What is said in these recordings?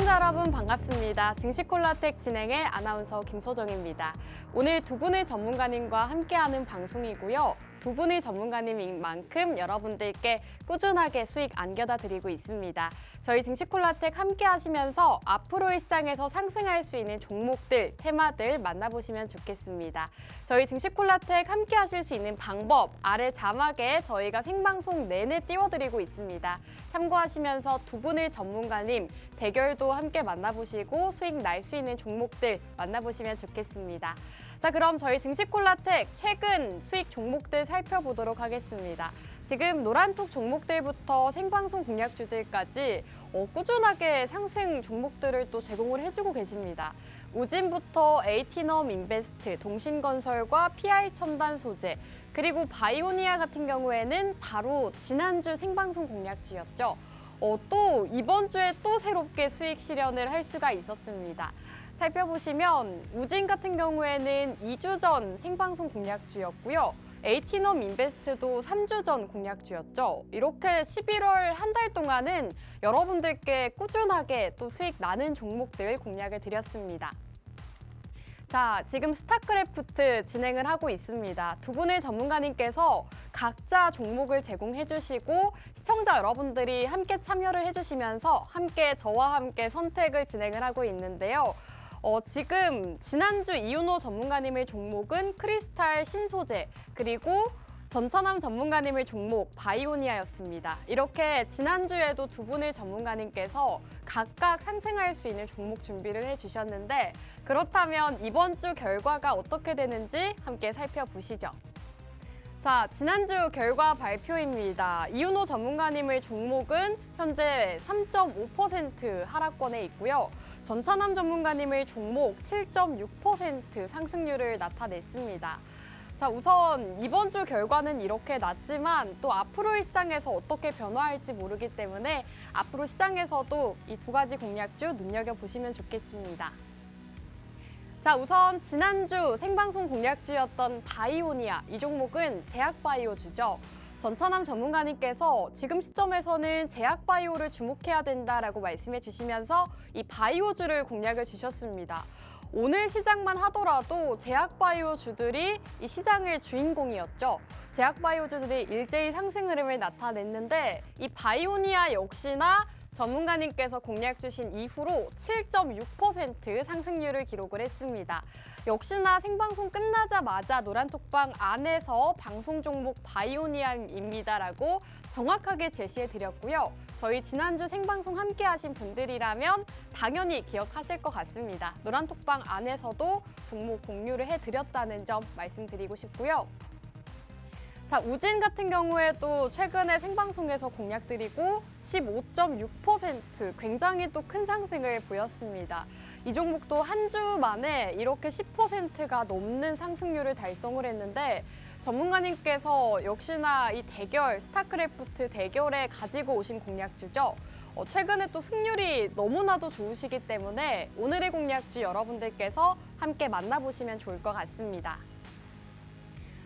시청자 여러분 반갑습니다. 증시콜라텍 진행의 아나운서 김소정입니다. 오늘 두 분의 전문가님과 함께하는 방송이고요. 두 분의 전문가님인 만큼 여러분들께 꾸준하게 수익 안겨다 드리고 있습니다. 저희 증시콜라텍 함께 하시면서 앞으로 일상에서 상승할 수 있는 종목들, 테마들 만나보시면 좋겠습니다. 저희 증시콜라텍 함께 하실 수 있는 방법 아래 자막에 저희가 생방송 내내 띄워드리고 있습니다. 참고하시면서 두 분의 전문가님 대결도 함께 만나보시고 수익 날 수 있는 종목들 만나보시면 좋겠습니다. 자, 그럼 저희 증시콜라텍 최근 수익 종목들 살펴보도록 하겠습니다. 지금 노란톡 종목들부터 생방송 공략주들까지 꾸준하게 상승 종목들을 또 제공을 해주고 계십니다. 우진부터 에이티넘 인베스트, 동신건설과 PI 첨단 소재, 그리고 바이오니아 같은 경우에는 바로 지난주 생방송 공략주였죠. 또 이번 주에 또 새롭게 수익 실현을 할 수가 있었습니다. 살펴보시면 우진 같은 경우에는 2주 전 생방송 공략주였고요. 에이티넘 인베스트도 3주 전 공략주였죠. 이렇게 11월 한 달 동안은 여러분들께 꾸준하게 또 수익 나는 종목들 공략을 드렸습니다. 자, 지금 스타크래프트 진행을 하고 있습니다. 두 분의 전문가님께서 각자 종목을 제공해 주시고 시청자 여러분들이 함께 참여를 해주시면서 함께 저와 함께 선택을 진행을 하고 있는데요. 지금 지난주 이윤호 전문가님의 종목은 크리스탈 신소재, 그리고 전찬함 전문가님의 종목 바이오니아였습니다. 이렇게 지난주에도 두 분의 전문가님께서 각각 상승할 수 있는 종목 준비를 해주셨는데, 그렇다면 이번 주 결과가 어떻게 되는지 함께 살펴보시죠. 자, 지난주 결과 발표입니다. 이윤호 전문가님의 종목은 현재 3.5% 하락권에 있고요. 전찬함 전문가님의 종목 7.6% 상승률을 나타냈습니다. 자, 우선 이번 주 결과는 이렇게 났지만 또 앞으로 시장에서 어떻게 변화할지 모르기 때문에 앞으로 시장에서도 이 두 가지 공략주 눈여겨보시면 좋겠습니다. 자, 우선 지난주 생방송 공략주였던 바이오니아, 이 종목은 제약바이오주죠. 전찬함 전문가님께서 지금 시점에서는 제약바이오를 주목해야 된다라고 말씀해 주시면서 이 바이오주를 공략을 주셨습니다. 오늘 시장만 하더라도 제약바이오주들이 이 시장의 주인공이었죠. 제약바이오주들이 일제히 상승 흐름을 나타냈는데 이 바이오니아 역시나 전문가님께서 공략 주신 이후로 7.6% 상승률을 기록을 했습니다. 역시나 생방송 끝나자마자 노란톡방 안에서 방송 종목 바이오니아입니다라고 정확하게 제시해 드렸고요. 저희 지난주 생방송 함께 하신 분들이라면 당연히 기억하실 것 같습니다. 노란톡방 안에서도 종목 공유를 해드렸다는 점 말씀드리고 싶고요. 자, 우진 같은 경우에도 최근에 생방송에서 공략드리고 15.6% 굉장히 또 큰 상승을 보였습니다. 이 종목도 한 주 만에 이렇게 10%가 넘는 상승률을 달성을 했는데 전문가님께서 역시나 이 대결, 스타크래프트 대결에 가지고 오신 공략주죠. 최근에 또 승률이 너무나도 좋으시기 때문에 오늘의 공략주 여러분들께서 함께 만나보시면 좋을 것 같습니다.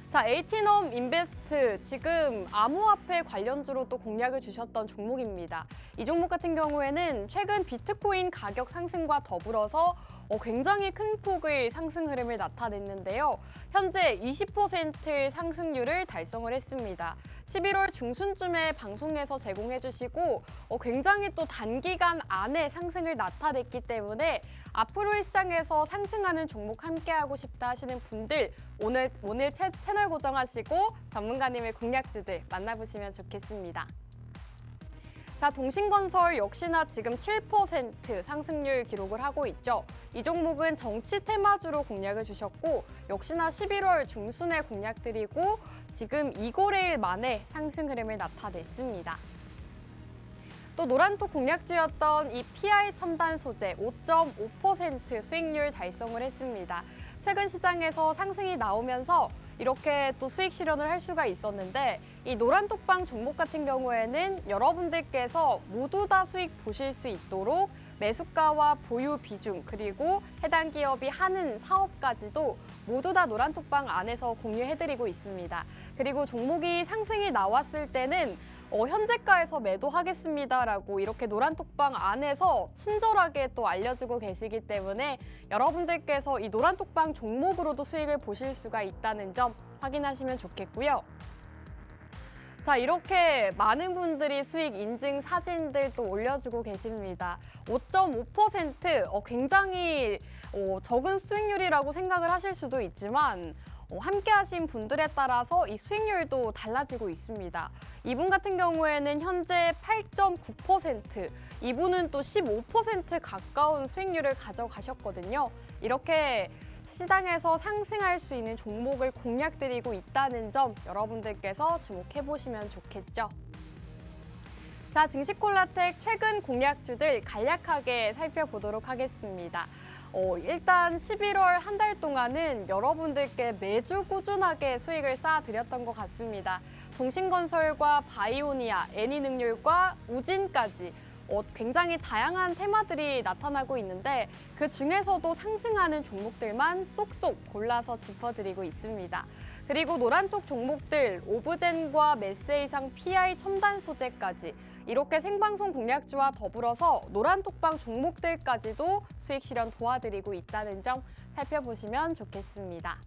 자, 에이티넘 인베스트, 지금 암호화폐 관련주로 또 공략을 주셨던 종목입니다. 이 종목 같은 경우에는 최근 비트코인 가격 상승과 더불어서 굉장히 큰 폭의 상승 흐름을 나타냈는데요. 현재 20%의 상승률을 달성을 했습니다. 11월 중순쯤에 방송에서 제공해 주시고 굉장히 또 단기간 안에 상승을 나타냈기 때문에 앞으로 일상에서 상승하는 종목 함께하고 싶다 하시는 분들 오늘 채널 고정하시고 전문가님의 공략주들 만나보시면 좋겠습니다. 자, 동신건설 역시나 지금 7% 상승률 기록을 하고 있죠. 이 종목은 정치 테마주로 공략을 주셨고 역시나 11월 중순에 공략드리고 지금 2거래일 만에 상승 흐름을 나타냈습니다. 또 노란톡 공략주였던 이 PI 첨단 소재 5.5% 수익률 달성을 했습니다. 최근 시장에서 상승이 나오면서 이렇게 또 수익 실현을 할 수가 있었는데 이 노란톡방 종목 같은 경우에는 여러분들께서 모두 다 수익 보실 수 있도록 매수가와 보유 비중 그리고 해당 기업이 하는 사업까지도 모두 다 노란톡방 안에서 공유해드리고 있습니다. 그리고 종목이 상승이 나왔을 때는 현재가에서 매도하겠습니다라고 이렇게 노란톡방 안에서 친절하게 또 알려주고 계시기 때문에 여러분들께서 이 노란톡방 종목으로도 수익을 보실 수가 있다는 점 확인하시면 좋겠고요. 자, 이렇게 많은 분들이 수익 인증 사진들 또 올려주고 계십니다. 5.5% 굉장히 적은 수익률이라고 생각을 하실 수도 있지만 함께 하신 분들에 따라서 이 수익률도 달라지고 있습니다. 이분 같은 경우에는 현재 8.9%, 이분은 또 15% 가까운 수익률을 가져가셨거든요. 이렇게 시장에서 상승할 수 있는 종목을 공략드리고 있다는 점 여러분들께서 주목해 보시면 좋겠죠. 자, 증시콜라텍 최근 공략주들 간략하게 살펴보도록 하겠습니다. 일단 11월 한 달 동안은 여러분들께 매주 꾸준하게 수익을 쌓아드렸던 것 같습니다. 동신건설과 바이오니아, 애니능률과 우진까지 굉장히 다양한 테마들이 나타나고 있는데 그 중에서도 상승하는 종목들만 쏙쏙 골라서 짚어드리고 있습니다. 그리고 노란톡 종목들 오브젠과 메세이상 PI 첨단 소재까지 이렇게 생방송 공략주와 더불어서 노란톡방 종목들까지도 수익 실현 도와드리고 있다는 점 살펴보시면 좋겠습니다.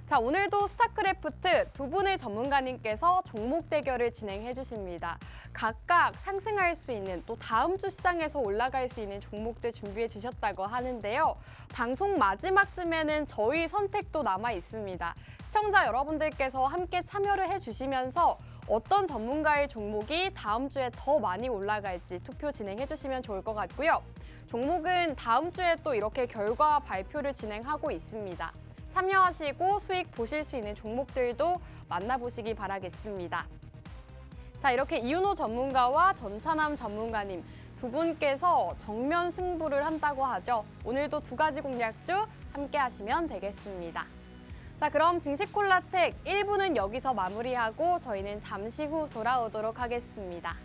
자, 오늘도 스타크래프트 두 분의 전문가님께서 종목 대결을 진행해 주십니다. 각각 상승할 수 있는 또 다음 주 시장에서 올라갈 수 있는 종목들 준비해 주셨다고 하는데요. 방송 마지막쯤에는 저희 선택도 남아 있습니다. 시청자 여러분들께서 함께 참여를 해 주시면서 어떤 전문가의 종목이 다음 주에 더 많이 올라갈지 투표 진행해 주시면 좋을 것 같고요. 종목은 다음 주에 또 이렇게 결과 발표를 진행하고 있습니다. 참여하시고 수익 보실 수 있는 종목들도 만나보시기 바라겠습니다. 자, 이렇게 이윤호 전문가와 전찬남 전문가님 두 분께서 정면 승부를 한다고 하죠. 오늘도 두 가지 공략주 함께 하시면 되겠습니다. 자, 그럼 증시콜라텍 1부는 여기서 마무리하고 저희는 잠시 후 돌아오도록 하겠습니다.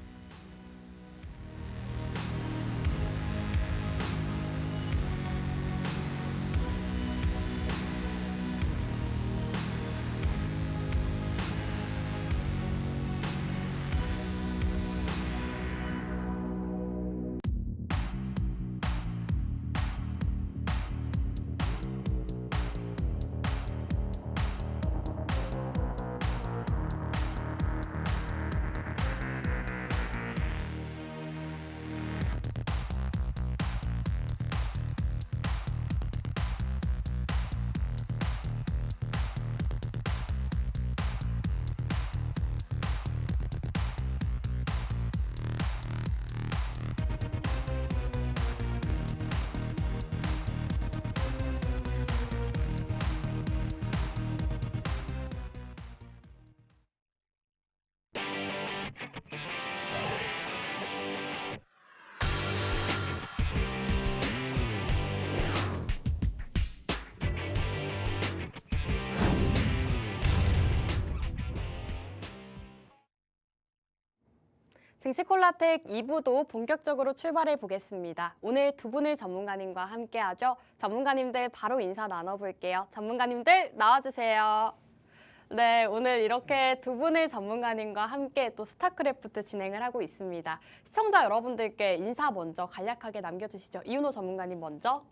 증시콜라텍 2부도 본격적으로 출발해 보겠습니다. 오늘 두 분의 전문가님과 함께하죠. 전문가님들 바로 인사 나눠볼게요. 전문가님들 나와주세요. 네, 오늘 이렇게 두 분의 전문가님과 함께 또 스타크래프트 진행을 하고 있습니다. 시청자 여러분들께 인사 먼저 간략하게 남겨주시죠. 이윤호 전문가님 먼저.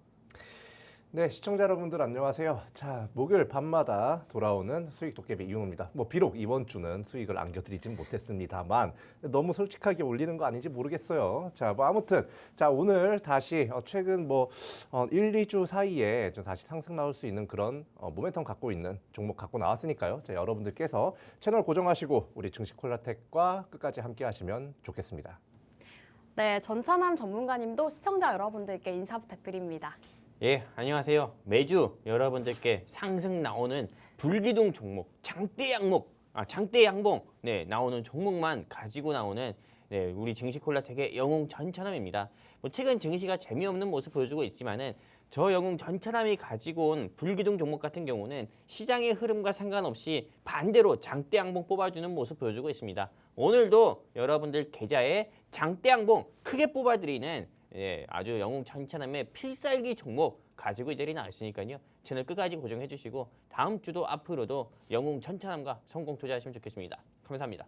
네, 시청자 여러분들 안녕하세요. 자, 목요일 밤마다 돌아오는 수익 도깨비 이윤호입니다. 비록 이번 주는 수익을 안겨드리진 못했습니다만 너무 솔직하게 올리는 거 아닌지 모르겠어요. 자, 아무튼 자, 오늘 다시 최근 1, 2주 사이에 좀 다시 상승 나올 수 있는 그런 모멘텀 갖고 있는 종목 갖고 나왔으니까요. 자, 여러분들께서 채널 고정하시고 우리 증시콜라텍과 끝까지 함께 하시면 좋겠습니다. 네, 전찬남 전문가님도 시청자 여러분들께 인사 부탁드립니다. 예, 안녕하세요. 매주 여러분들께 상승 나오는 불기둥 종목, 장대 양봉 나오는 종목만 가지고 나오는 우리 증시콜라텍의 영웅 전찬남입니다. 최근 증시가 재미없는 모습 보여주고 있지만은 저 영웅 전찬남이 가지고 온 불기둥 종목 같은 경우는 시장의 흐름과 상관없이 반대로 장대 양봉 뽑아주는 모습 보여주고 있습니다. 오늘도 여러분들 계좌에 장대 양봉 크게 뽑아드리는 아주 영웅 전찬남의 필살기 종목 가지고 이 자리에 나왔으니까요. 채널 끝까지 고정해 주시고 다음 주도 앞으로도 영웅 전찬남과 성공 투자하시면 좋겠습니다. 감사합니다.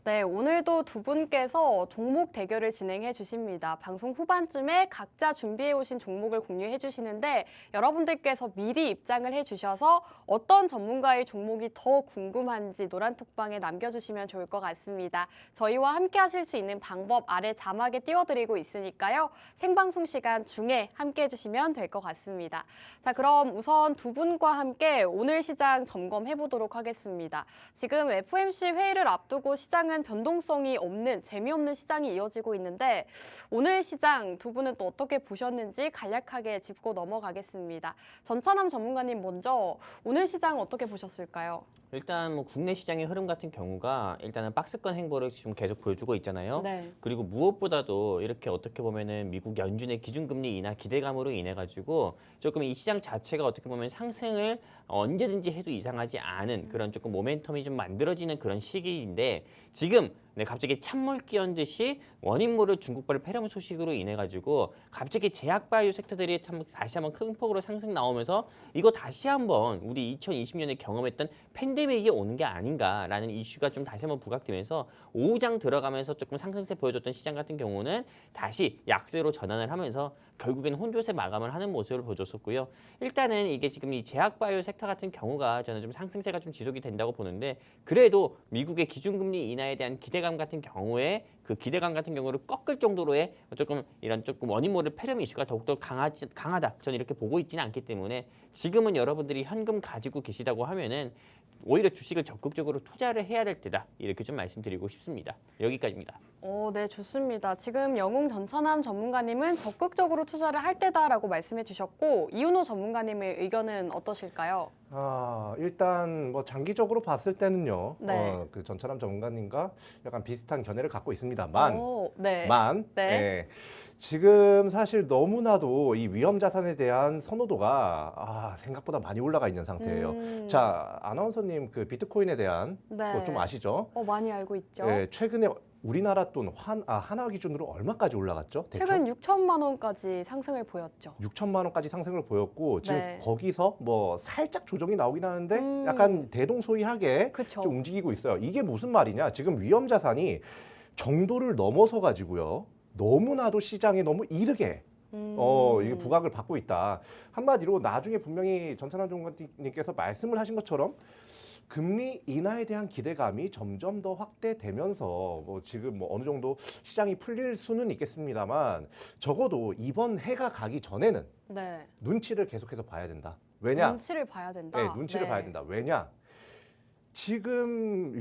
네, 오늘도 두 분께서 종목 대결을 진행해 주십니다. 방송 후반쯤에 각자 준비해 오신 종목을 공유해 주시는데 여러분들께서 미리 입장을 해 주셔서 어떤 전문가의 종목이 더 궁금한지 노란톡방에 남겨주시면 좋을 것 같습니다. 저희와 함께 하실 수 있는 방법 아래 자막에 띄워드리고 있으니까요. 생방송 시간 중에 함께 해주시면 될 것 같습니다. 자, 그럼 우선 두 분과 함께 오늘 시장 점검해 보도록 하겠습니다. 지금 FOMC 회의를 앞두고 시장은 변동성이 없는 재미없는 시장이 이어지고 있는데 오늘 시장 두 분은 또 어떻게 보셨는지 간략하게 짚고 넘어가겠습니다. 전찬남 전문가님 먼저 오늘 시장 어떻게 보셨을까요? 일단 뭐 국내 시장의 흐름 같은 경우가 일단은 박스권 행보를 지금 계속 보여주고 있잖아요. 네. 그리고 무엇보다도 이렇게 어떻게 보면은 미국 연준의 기준금리 인하 기대감으로 인해 가지고 조금 이 시장 자체가 어떻게 보면 상승을 언제든지 해도 이상하지 않은 그런 조금 모멘텀이 좀 만들어지는 그런 시기인데 지금 갑자기 찬물 끼얹 듯이 원인모를 중국발 폐렴 소식으로 인해 가지고 갑자기 제약바이오 섹터들이 참 다시 한번 큰 폭으로 상승 나오면서 이거 다시 한번 우리 2020년에 경험했던 팬데믹이 오는 게 아닌가라는 이슈가 좀 다시 한번 부각되면서 오후장 들어가면서 조금 상승세 보여줬던 시장 같은 경우는 다시 약세로 전환을 하면서 결국에는 혼조세 마감을 하는 모습을 보여줬었고요. 일단은 이게 지금 이 제약바이오 섹터 같은 경우가 저는 좀 상승세가 좀 지속이 된다고 보는데 그래도 미국의 기준금리 인하에 대한 기대감 같은 경우에 그 기대감 같은 경우를 꺾을 정도로의 조금 이런 조금 원인 모를 폐렴 이슈가 더욱더 강하다. 저는 이렇게 보고 있지는 않기 때문에 지금은 여러분들이 현금 가지고 계시다고 하면은 오히려 주식을 적극적으로 투자를 해야 될 때다. 이렇게 좀 말씀드리고 싶습니다. 여기까지입니다. 네, 좋습니다. 지금 영웅 전찬남 전문가님은 적극적으로 투자를 할 때다라고 말씀해 주셨고 이윤호 전문가님의 의견은 어떠실까요? 일단 뭐 장기적으로 봤을 때는요. 네. 그 전철함 전문가님과 약간 비슷한 견해를 갖고 있습니다만, 네. 예, 지금 사실 너무나도 이 위험 자산에 대한 선호도가 생각보다 많이 올라가 있는 상태예요. 자, 아나운서님 그 비트코인에 대한 네. 그거 좀 아시죠? 많이 알고 있죠. 예, 최근에 우리나라 돈 하나 기준으로 얼마까지 올라갔죠? 대충? 최근 6천만 원까지 상승을 보였죠. 6천만 원까지 상승을 보였고 지금 네. 거기서 뭐 살짝 조정이 나오긴 하는데 약간 대동소이하게 그쵸. 좀 움직이고 있어요. 이게 무슨 말이냐? 지금 위험 자산이 정도를 넘어서 가지고요. 너무나도 시장에 너무 이르게 이게 부각을 받고 있다. 한마디로 나중에 분명히 전찬환 전문가님께서 말씀을 하신 것처럼 금리 인하에 대한 기대감이 점점 더 확대되면서 뭐 지금 뭐 어느 정도 시장이 풀릴 수는 있겠습니다만 적어도 이번 해가 가기 전에는 네. 눈치를 계속해서 봐야 된다. 왜냐? 눈치를 봐야 된다. 네, 눈치를 봐야 된다. 왜냐? 지금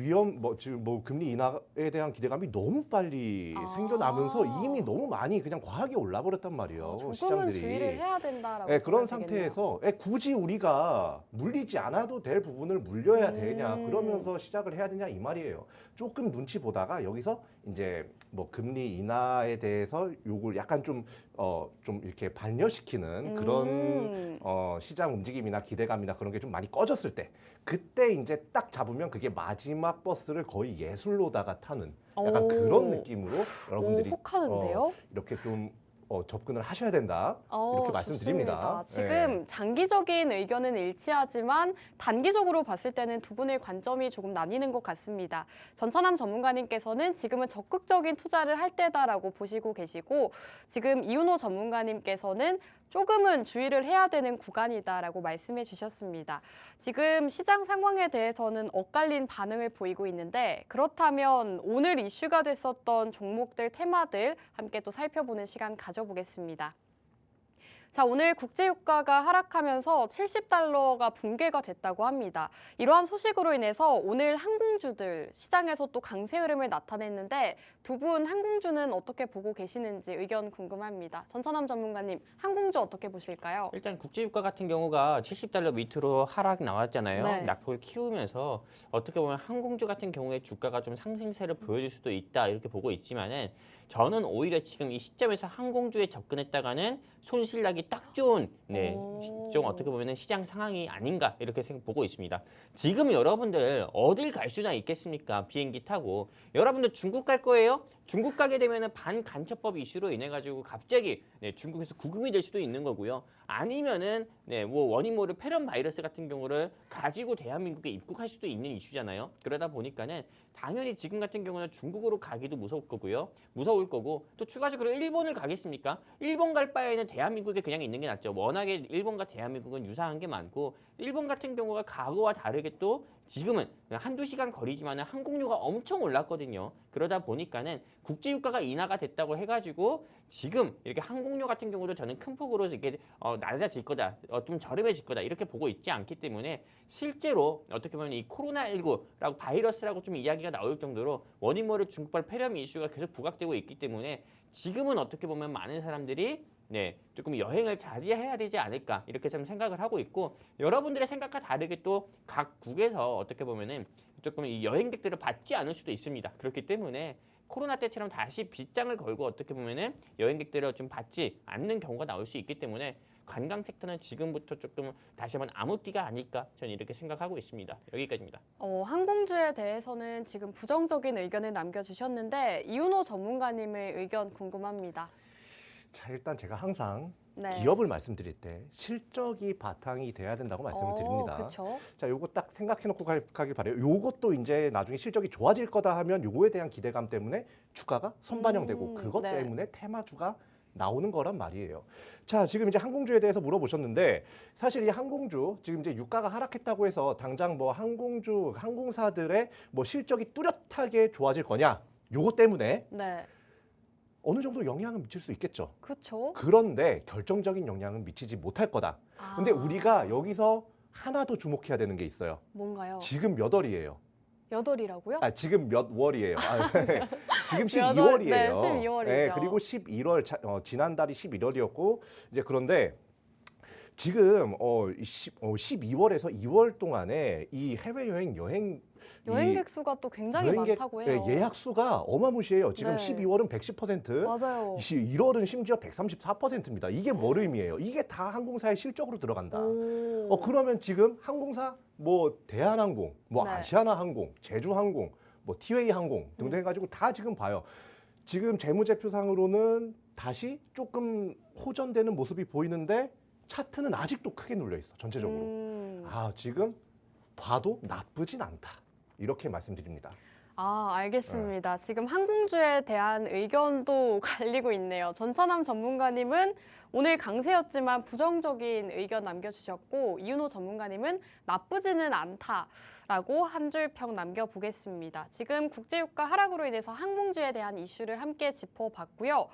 지금 금리 인하에 대한 기대감이 너무 빨리 생겨나면서 이미 너무 많이 그냥 과하게 올라버렸단 말이에요. 조금은 시장들이. 주의를 해야 된다라고. 네, 그런 봐야 되겠네요. 상태에서 굳이 우리가 물리지 않아도 될 부분을 물려야 되냐 그러면서 시작을 해야 되냐 이 말이에요. 조금 눈치 보다가 여기서 이제 뭐 금리 인하에 대해서 요걸 약간 좀 이렇게 반려시키는 그런 시장 움직임이나 기대감이나 그런 게 좀 많이 꺼졌을 때 그때 이제 딱 잡으면 그게 마지막 버스를 거의 예술로다가 타는 약간 그런 느낌으로 여러분들이 혹하는데요? 이렇게 좀 접근을 하셔야 된다. 이렇게 말씀드립니다. 좋습니다. 지금 네. 장기적인 의견은 일치하지만 단기적으로 봤을 때는 두 분의 관점이 조금 나뉘는 것 같습니다. 전찬남 전문가님께서는 지금은 적극적인 투자를 할 때다라고 보시고 계시고 지금 이윤호 전문가님께서는 조금은 주의를 해야 되는 구간이다라고 말씀해 주셨습니다. 지금 시장 상황에 대해서는 엇갈린 반응을 보이고 있는데 그렇다면 오늘 이슈가 됐었던 종목들, 테마들 함께 또 살펴보는 시간 가져보겠습니다. 자, 오늘 국제유가가 하락하면서 70달러가 붕괴가 됐다고 합니다. 이러한 소식으로 인해서 오늘 항공주들 시장에서 또 강세 흐름을 나타냈는데 두 분 항공주는 어떻게 보고 계시는지 의견 궁금합니다. 전찬남 전문가님, 항공주 어떻게 보실까요? 일단 국제유가 같은 경우가 70달러 밑으로 하락 나왔잖아요. 네. 낙폭을 키우면서 어떻게 보면 항공주 같은 경우에 주가가 좀 상승세를 보여줄 수도 있다 이렇게 보고 있지만은 저는 오히려 지금 이 시점에서 항공주에 접근했다가는 손실나기 딱 좋은 좀 어떻게 보면은 시장 상황이 아닌가 이렇게 보고 있습니다. 지금 여러분들 어딜 갈 수나 있겠습니까? 비행기 타고 여러분들 중국 갈 거예요? 중국 가게 되면은 반간첩법 이슈로 인해 가지고 갑자기 중국에서 구금이 될 수도 있는 거고요. 아니면은 뭐 원인 모를 폐렴 바이러스 같은 경우를 가지고 대한민국에 입국할 수도 있는 이슈잖아요. 그러다 보니까는 당연히 지금 같은 경우는 중국으로 가기도 무서울 거고 또 추가적으로 일본을 가겠습니까? 일본 갈 바에는 대한민국에 그냥 있는 게 낫죠. 워낙에 일본과 대한민국은 유사한 게 많고 일본 같은 경우가 과거와 다르게 또 지금은 한두 시간 거리지만 항공료가 엄청 올랐거든요. 그러다 보니까는 국제유가가 인하가 됐다고 해가지고 지금 이렇게 항공료 같은 경우도 저는 큰 폭으로 이렇게 낮아질 거다, 좀 저렴해질 거다 이렇게 보고 있지 않기 때문에 실제로 어떻게 보면 이 코로나19라고 바이러스라고 좀 이야기가 나올 정도로 원인 모를 중국발 폐렴 이슈가 계속 부각되고 있기 때문에 지금은 어떻게 보면 많은 사람들이 조금 여행을 자제해야 되지 않을까 이렇게 좀 생각을 하고 있고 여러분들의 생각과 다르게 또 각국에서 어떻게 보면은 조금 이 여행객들을 받지 않을 수도 있습니다. 그렇기 때문에 코로나 때처럼 다시 빗장을 걸고 어떻게 보면은 여행객들을 좀 받지 않는 경우가 나올 수 있기 때문에 관광 섹터는 지금부터 조금 다시 한번 암흑기가 아닐까 저는 이렇게 생각하고 있습니다. 여기까지입니다. 항공주에 대해서는 지금 부정적인 의견을 남겨주셨는데 이윤호 전문가님의 의견 궁금합니다. 자, 일단 제가 항상 네. 기업을 말씀드릴 때 실적이 바탕이 돼야 된다고 말씀을 드립니다. 그렇죠. 자, 요거 딱 생각해놓고 가길 바래요. 요것도 이제 나중에 실적이 좋아질 거다 하면 요거에 대한 기대감 때문에 주가가 선반영되고 그것 네. 때문에 테마주가 나오는 거란 말이에요. 자, 지금 이제 항공주에 대해서 물어보셨는데 사실 이 항공주 지금 이제 유가가 하락했다고 해서 당장 뭐 항공사들의 뭐 실적이 뚜렷하게 좋아질 거냐? 요거 때문에 네. 어느 정도 영향은 미칠 수 있겠죠. 그렇죠. 그런데 결정적인 영향은 미치지 못할 거다. 근데 우리가 여기서 하나 더 주목해야 되는 게 있어요. 뭔가요? 지금 몇 월이에요? 8월이라고요? 지금 몇 월이에요? 지금 몇 12월이에요. 네, 12월이죠. 그리고 11월 지난달이 11월이었고 이제 그런데 지금 12월에서 2월 동안에 이 해외여행 여행객 수가 또 굉장히 많다고 해요. 예약 수가 어마무시해요. 지금 네. 12월은 110%, 맞아요. 1월은 심지어 134%입니다. 이게 뭘 의미해요? 이게 다 항공사의 실적으로 들어간다. 오. 그러면 지금 항공사 뭐 대한항공, 뭐 네. 아시아나항공, 제주항공, 뭐 티웨이항공 등등 해가지고 다 지금 봐요. 지금 재무제표상으로는 다시 조금 호전되는 모습이 보이는데 차트는 아직도 크게 눌려 있어 전체적으로. 지금 봐도 나쁘진 않다. 이렇게 말씀드립니다. 알겠습니다. 지금 항공주에 대한 의견도 갈리고 있네요. 전찬남 전문가님은 오늘 강세였지만 부정적인 의견 남겨주셨고 이윤호 전문가님은 나쁘지는 않다라고 한 줄 평 남겨보겠습니다. 지금 국제유가 하락으로 인해서 항공주에 대한 이슈를 함께 짚어봤고요.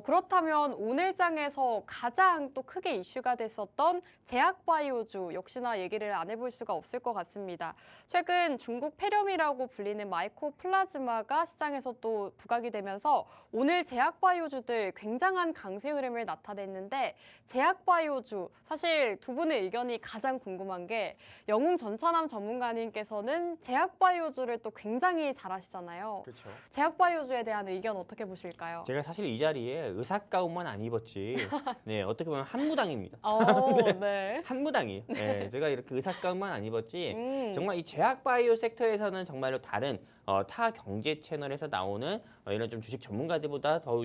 그렇다면 오늘 장에서 가장 또 크게 이슈가 됐었던 제약바이오주 역시나 얘기를 안 해볼 수가 없을 것 같습니다. 최근 중국 폐렴이라고 불리는 마이코플라즈마가 시장에서 또 부각이 되면서 오늘 제약바이오주들 굉장한 강세 흐름을 나타냈는데 제약바이오주 사실 두 분의 의견이 가장 궁금한 게 영웅 전찬남 전문가님께서는 제약바이오주를 또 굉장히 잘 아시잖아요. 그렇죠. 제약바이오주에 대한 의견 어떻게 보실까요? 제가 사실 이 자리에 의사 가운만 안 입었지. 어떻게 보면 한무당입니다. 네. 한무당이에요. 제가 이렇게 의사 가운만 안 입었지. 정말 이 제약 바이오 섹터에서는 정말로 다른 타 경제 채널에서 나오는 이런 좀 주식 전문가들보다 더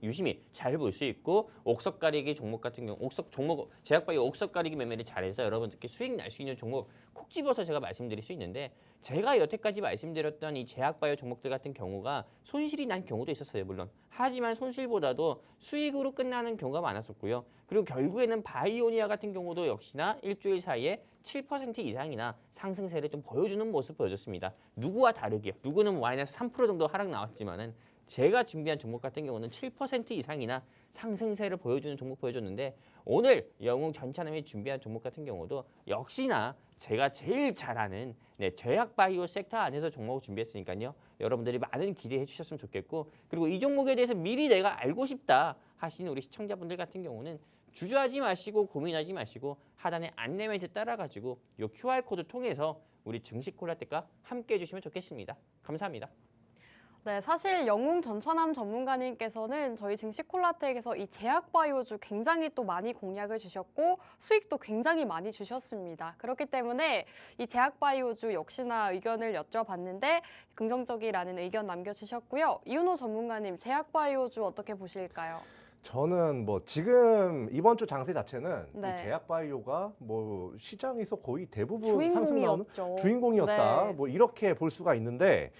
유심히 잘 볼 수 있고 옥석 가리기 종목 같은 경우 제약 바이오 옥석 가리기 매매를 잘해서 여러분들께 수익 날 수 있는 종목 콕 집어서 제가 말씀드릴 수 있는데 제가 여태까지 말씀드렸던 이 제약 바이오 종목들 같은 경우가 손실이 난 경우도 있었어요, 물론. 하지만 손실보다도 수익으로 끝나는 경우가 많았었고요. 그리고 결국에는 바이오니아 같은 경우도 역시나 일주일 사이에 7% 이상이나 상승세를 좀 보여주는 모습 보여줬습니다. 누구와 다르게요. 누구는 마이너스 3% 정도 하락 나왔지만은 제가 준비한 종목 같은 경우는 7% 이상이나 상승세를 보여주는 종목 보여줬는데 오늘 영웅 전찬남이 준비한 종목 같은 경우도 역시나 제가 제일 잘 아는 제약 바이오 섹터 안에서 종목을 준비했으니까요. 여러분들이 많은 기대해 주셨으면 좋겠고 그리고 이 종목에 대해서 미리 내가 알고 싶다 하시는 우리 시청자분들 같은 경우는 주저하지 마시고 고민하지 마시고 하단에 안내 멘트 따라가지고 이 QR코드 통해서 우리 증시 콜라텍과 함께 해주시면 좋겠습니다. 감사합니다. 네, 사실 영웅 전찬남 전문가님께서는 저희 증시콜라텍에서 이 제약바이오주 굉장히 또 많이 공략을 주셨고 수익도 굉장히 많이 주셨습니다. 그렇기 때문에 이 제약바이오주 역시나 의견을 여쭤봤는데 긍정적이라는 의견 남겨주셨고요. 이윤호 전문가님, 제약바이오주 어떻게 보실까요? 저는 뭐 지금 이번 주 장세 자체는 네. 이 제약바이오가 뭐 시장에서 거의 대부분 상승 나오는 주인공이었죠. 주인공이었다. 네. 뭐 이렇게 볼 수가 있는데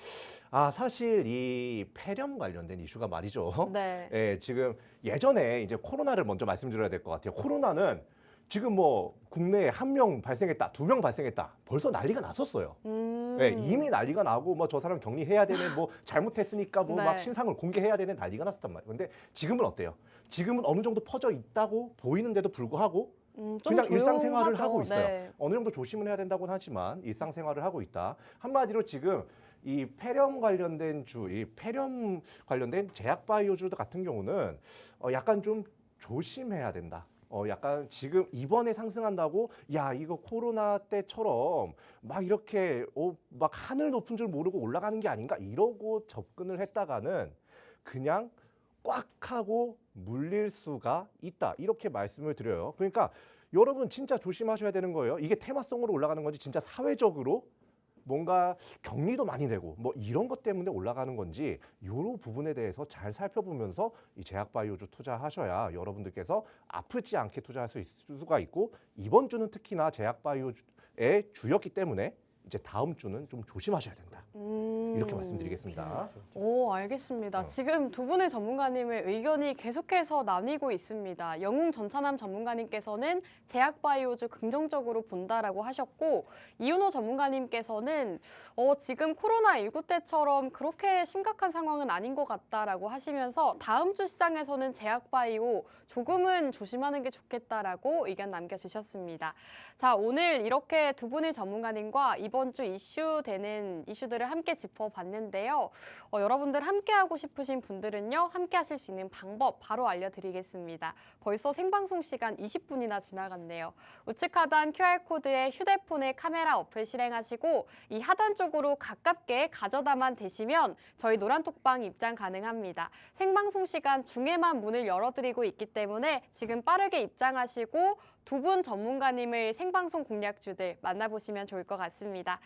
사실 이 폐렴 관련된 이슈가 말이죠. 네. 예, 지금 예전에 이제 코로나를 먼저 말씀드려야 될 것 같아요. 코로나는 지금 뭐 국내에 1명 발생했다, 2명 발생했다, 벌써 난리가 났었어요. 예, 이미 난리가 나고 뭐 저 사람 격리해야 되는 뭐 잘못했으니까 뭐 막 네. 신상을 공개해야 되는 난리가 났었단 말이에요. 근데 지금은 어때요? 지금은 어느 정도 퍼져 있다고 보이는데도 불구하고 좀 그냥 일상생활을 조용하죠. 하고 있어요. 네. 어느 정도 조심은 해야 된다고는 하지만 일상생활을 하고 있다. 한마디로 지금 이 폐렴 관련된 이 폐렴 관련된 제약바이오주 같은 경우는 약간 좀 조심해야 된다. 약간 지금 이번에 상승한다고 야 이거 코로나 때처럼 막 이렇게 막 하늘 높은 줄 모르고 올라가는 게 아닌가 이러고 접근을 했다가는 그냥 꽉 하고 물릴 수가 있다 이렇게 말씀을 드려요. 그러니까 여러분 진짜 조심하셔야 되는 거예요. 이게 테마성으로 올라가는 건지 진짜 사회적으로 뭔가 격리도 많이 되고 뭐 이런 것 때문에 올라가는 건지 이런 부분에 대해서 잘 살펴보면서 이 제약바이오주 투자하셔야 여러분들께서 아프지 않게 투자할 수가 있고 이번 주는 특히나 제약바이오의 주였기 때문에 이제 다음 주는 좀 조심하셔야 된다. 이렇게 말씀드리겠습니다. 오, 알겠습니다. 지금 두 분의 전문가님의 의견이 계속해서 나뉘고 있습니다. 영웅 전차남 전문가님께서는 제약바이오주 긍정적으로 본다라고 하셨고 이윤호 전문가님께서는 지금 코로나19 때처럼 그렇게 심각한 상황은 아닌 것 같다라고 하시면서 다음 주 시장에서는 제약바이오 조금은 조심하는 게 좋겠다라고 의견 남겨주셨습니다. 자, 오늘 이렇게 두 분의 전문가님과 이번 주 이슈되는 이슈들을 함께 짚어봤는데요. 여러분들 함께하고 싶으신 분들은요. 함께하실 수 있는 방법 바로 알려드리겠습니다. 벌써 생방송 시간 20분이나 지나갔네요. 우측 하단 QR코드에 휴대폰의 카메라 어플 실행하시고 이 하단 쪽으로 가깝게 가져다만 대시면 저희 노란톡방 입장 가능합니다. 생방송 시간 중에만 문을 열어드리고 있기 때문에 지금 빠르게 입장하시고 두 분 전문가님의 생방송 공략주들 만나보시면 좋을 것 같습니다.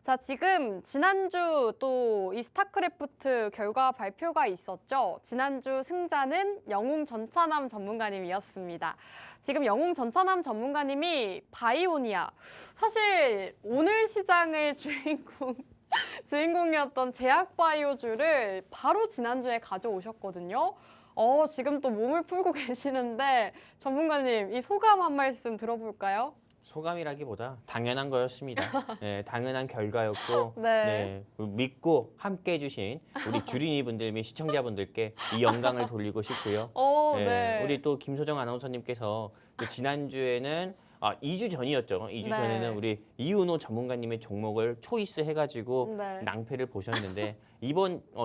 자, 지금 지난주 또 이 스타크래프트 결과 발표가 있었죠. 지난주 승자는 영웅 전차남 전문가님이었습니다. 지금 영웅 전차남 전문가님이 바이오니아, 사실 오늘 시장의 주인공이었던 제약바이오주를 바로 지난주에 가져오셨거든요. 지금 또 몸을 풀고 계시는데 전문가님 이 소감 한 말씀 들어볼까요? 소감이라기보다 당연한 거였습니다. 네, 당연한 결과였고 네. 믿고 함께해 주신 우리 주린이 분들 및 시청자분들께 이 영광을 돌리고 싶고요. 네. 우리 또 김소정 아나운서님께서 또 지난주에는 2주 전이었죠. 2주 네. 전에는 우리 이윤호 전문가님의 종목을 초이스 해가지고 네. 낭패를 보셨는데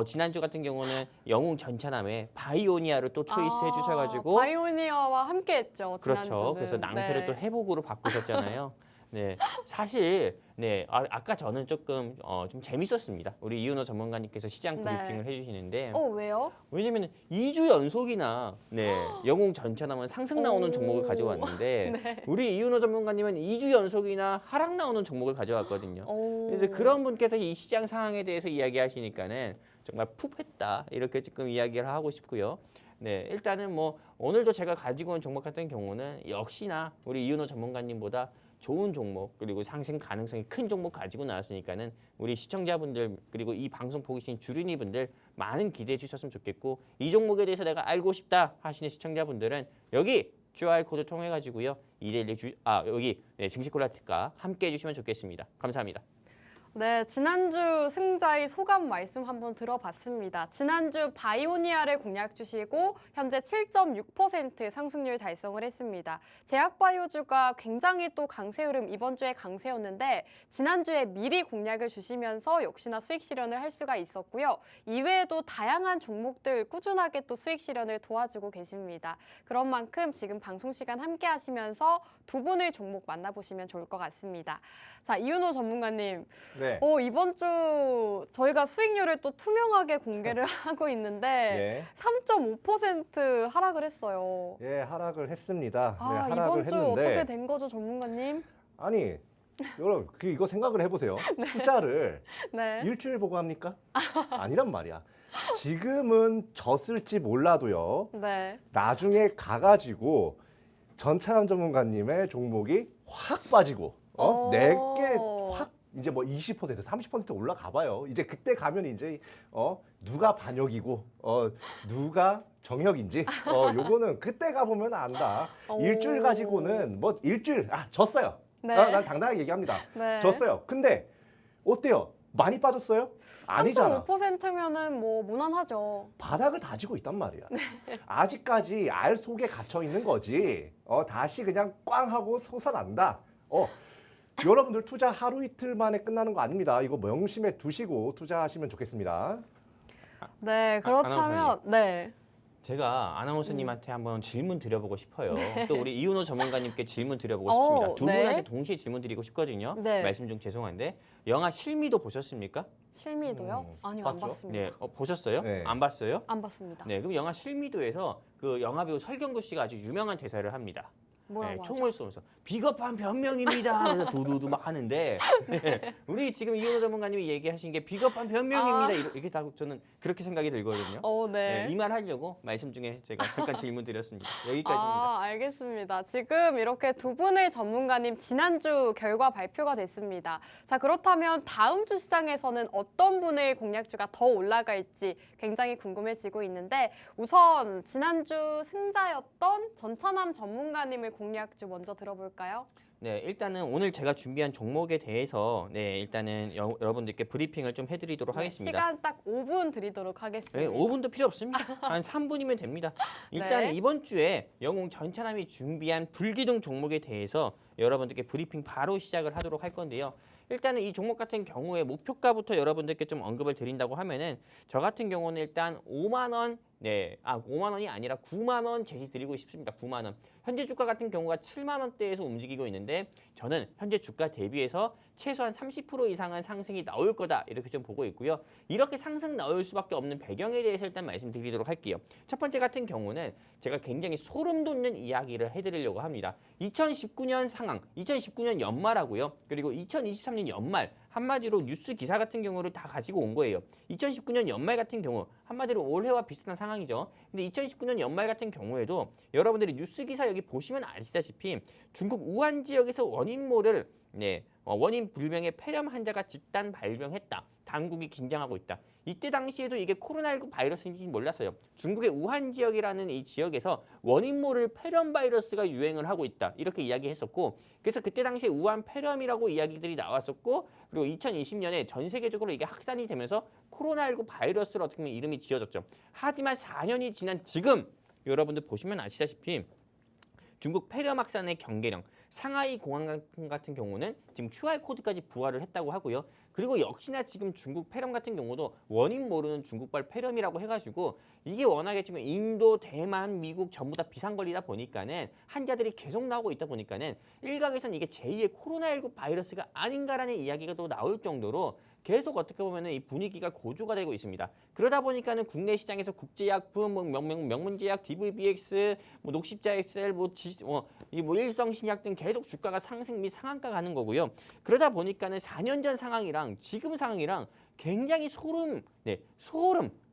지난주 같은 경우는 영웅 전차남의 바이오니아를 또 초이스 해주셔가지고 바이오니아와 함께했죠. 그렇죠. 지난주는. 그래서 낭패를 네. 또 회복으로 바꾸셨잖아요. 네, 사실 아까 저는 조금 좀 재밌었습니다. 우리 이윤호 전문가님께서 시장 네. 브리핑을 해주시는데 왜요? 왜냐면 2주 연속이나 영웅 전차남은 상승 나오는 종목을 가져왔는데 네. 우리 이윤호 전문가님은 2주 연속이나 하락 나오는 종목을 가져왔거든요. 그래서 그런 분께서 이 시장 상황에 대해서 이야기하시니까는 정말 푹했다 이렇게 조금 이야기를 하고 싶고요. 네, 일단은 뭐 오늘도 제가 가지고 온 종목 같은 경우는 역시나 우리 이윤호 전문가님보다 좋은 종목 그리고 상승 가능성이 큰 종목 가지고 나왔으니까는 우리 시청자분들 그리고 이 방송 보고 계신 주린이분들 많은 기대해 주셨으면 좋겠고 이 종목에 대해서 내가 알고 싶다 하시는 시청자분들은 여기 QR 코드 통해 가지고요 이데일리 여기 증시콜라텍과 함께 해주시면 좋겠습니다. 감사합니다. 네, 지난주 승자의 소감 말씀 한번 들어봤습니다. 지난주 바이오니아를 공략 주시고 현재 7.6% 상승률 달성을 했습니다. 제약바이오주가 굉장히 또 강세 흐름, 이번 주에 강세였는데 지난주에 미리 공략을 주시면서 역시나 수익 실현을 할 수가 있었고요. 이외에도 다양한 종목들 꾸준하게 또 수익 실현을 도와주고 계십니다. 그런 만큼 지금 방송 시간 함께 하시면서 두 분의 종목 만나보시면 좋을 것 같습니다. 자, 이윤호 전문가님. 네. 이번 주 저희가 수익률을 또 투명하게 공개를 하고 있는데 예. 3.5% 하락을 했어요. 예, 하락을 했습니다. 네, 하락을 이번 주 했는데 어떻게 된 거죠, 전문가님? 아니 여러분 이거 생각을 해보세요. 투자를 네. 일주일 보고 합니까? 아니란 말이야. 지금은 졌을지 몰라도요. 네. 나중에 가가지고 전차람 전문가님의 종목이 확 빠지고 내게 확 이제 뭐 20%, 30% 올라가 봐요. 이제 그때 가면 이제 누가 반역이고 누가 정역인지 요거는 그때 가보면 안다. 오. 일주일 가지고는 뭐 일주일 졌어요. 네. 난 당당하게 얘기합니다. 네. 졌어요. 근데 어때요? 많이 빠졌어요? 아니잖아. 3.5%면은 뭐 무난하죠. 바닥을 다지고 있단 말이야. 네. 아직까지 알 속에 갇혀 있는 거지. 다시 그냥 꽝 하고 솟아난다. 여러분들 투자 하루 이틀 만에 끝나는 거 아닙니다. 이거 명심해 두시고 투자하시면 좋겠습니다. 네, 그렇다면 아나운서님. 네. 제가 아나운서님한테 한번 질문 드려보고 싶어요. 또 우리 이윤호 전문가님께 질문 드려보고 어, 싶습니다. 두 네. 분한테 동시에 질문 드리고 싶거든요. 네. 말씀 중 죄송한데 영화 실미도 보셨습니까? 실미도요? 아니요, 안 봤죠? 봤습니다. 네, 보셨어요? 네. 안 봤어요? 안 봤습니다. 네, 그럼 영화 실미도에서 그 영화배우 설경구 씨가 아주 유명한 대사를 합니다. 뭐라고 네, 하죠? 총을 쏘면서 비겁한 변명입니다. 그래서 두두두 막 하는데 네, 우리 지금 이윤호 전문가님이 얘기하신 게 비겁한 변명입니다. 이렇게 다 저는 그렇게 생각이 들거든요. 네. 이 말 하려고 말씀 중에 제가 잠깐 질문 드렸습니다. 여기까지입니다. 알겠습니다. 지금 이렇게 두 분의 전문가님 지난주 결과 발표가 됐습니다. 자, 그렇다면 다음 주 시장에서는 어떤 분의 공략주가 더 올라갈지 굉장히 궁금해지고 있는데 우선 지난주 승자였던 전차남 전문가님의 공략주 먼저 들어볼까요? 네, 일단은 오늘 제가 준비한 종목에 대해서 일단은 여러분들께 브리핑을 좀 해드리도록 하겠습니다. 시간 딱 5분 드리도록 하겠습니다. 네, 5분도 필요 없습니다. 한 3분이면 됩니다. 일단 네. 이번 주에 영웅 전차남이 준비한 불기둥 종목에 대해서 여러분들께 브리핑 바로 시작을 하도록 할 건데요. 일단은 이 종목 같은 경우에 목표가부터 여러분들께 좀 언급을 드린다고 하면은 저 같은 경우는 일단 5만 원, 5만 원이 아니라 9만 원 제시 드리고 싶습니다. 9만 원. 현재 주가 같은 경우가 7만 원대에서 움직이고 있는데 저는 현재 주가 대비해서 최소한 30% 이상은 상승이 나올 거다 이렇게 좀 보고 있고요. 이렇게 상승 나올 수밖에 없는 배경에 대해서 일단 말씀드리도록 할게요. 첫 번째 같은 경우는 제가 굉장히 소름 돋는 이야기를 해드리려고 합니다. 2019년 상황, 2019년 연말하고요. 그리고 2023년 연말 한마디로 뉴스 기사 같은 경우를 다 가지고 온 거예요. 2019년 연말 같은 경우 한마디로 올해와 비슷한 상황이죠. 근데 2019년 연말 같은 경우에도 여러분들이 뉴스 기사 여기 보시면 아시다시피 중국 우한 지역에서 원인모를 원인 불명의 폐렴 환자가 집단 발병했다. 당국이 긴장하고 있다. 이때 당시에도 이게 코로나19 바이러스인지 몰랐어요. 중국의 우한 지역이라는 이 지역에서 원인 모를 폐렴 바이러스가 유행을 하고 있다. 이렇게 이야기했었고 그래서 그때 당시에 우한 폐렴이라고 이야기들이 나왔었고 그리고 2020년에 전 세계적으로 이게 확산이 되면서 코로나19 바이러스로 어떻게 보면 이름이 지어졌죠. 하지만 4년이 지난 지금 여러분들 보시면 아시다시피 중국 폐렴 확산의 경계령 상하이 공항 같은 경우는 지금 QR코드까지 부활을 했다고 하고요. 그리고 역시나 지금 중국 폐렴 같은 경우도 원인 모르는 중국발 폐렴이라고 해가지고 이게 워낙에 지금 인도, 대만, 미국 전부 다 비상걸리다 보니까는 환자들이 계속 나오고 있다 보니까는 일각에서는 이게 제2의 코로나19 바이러스가 아닌가라는 이야기가 또 나올 정도로 계속 어떻게 보면은 이 분위기가 고조가 되고 있습니다. 그러다 보니까는 국내 시장에서 국제약품, 명문제약, DVBX, 녹십자 XL, 일성신약 등 계속 주가가 상승 및 상한가 가는 거고요. 그러다 보니까는 4년 전 상황이랑 지금 상황이랑 굉장히 소름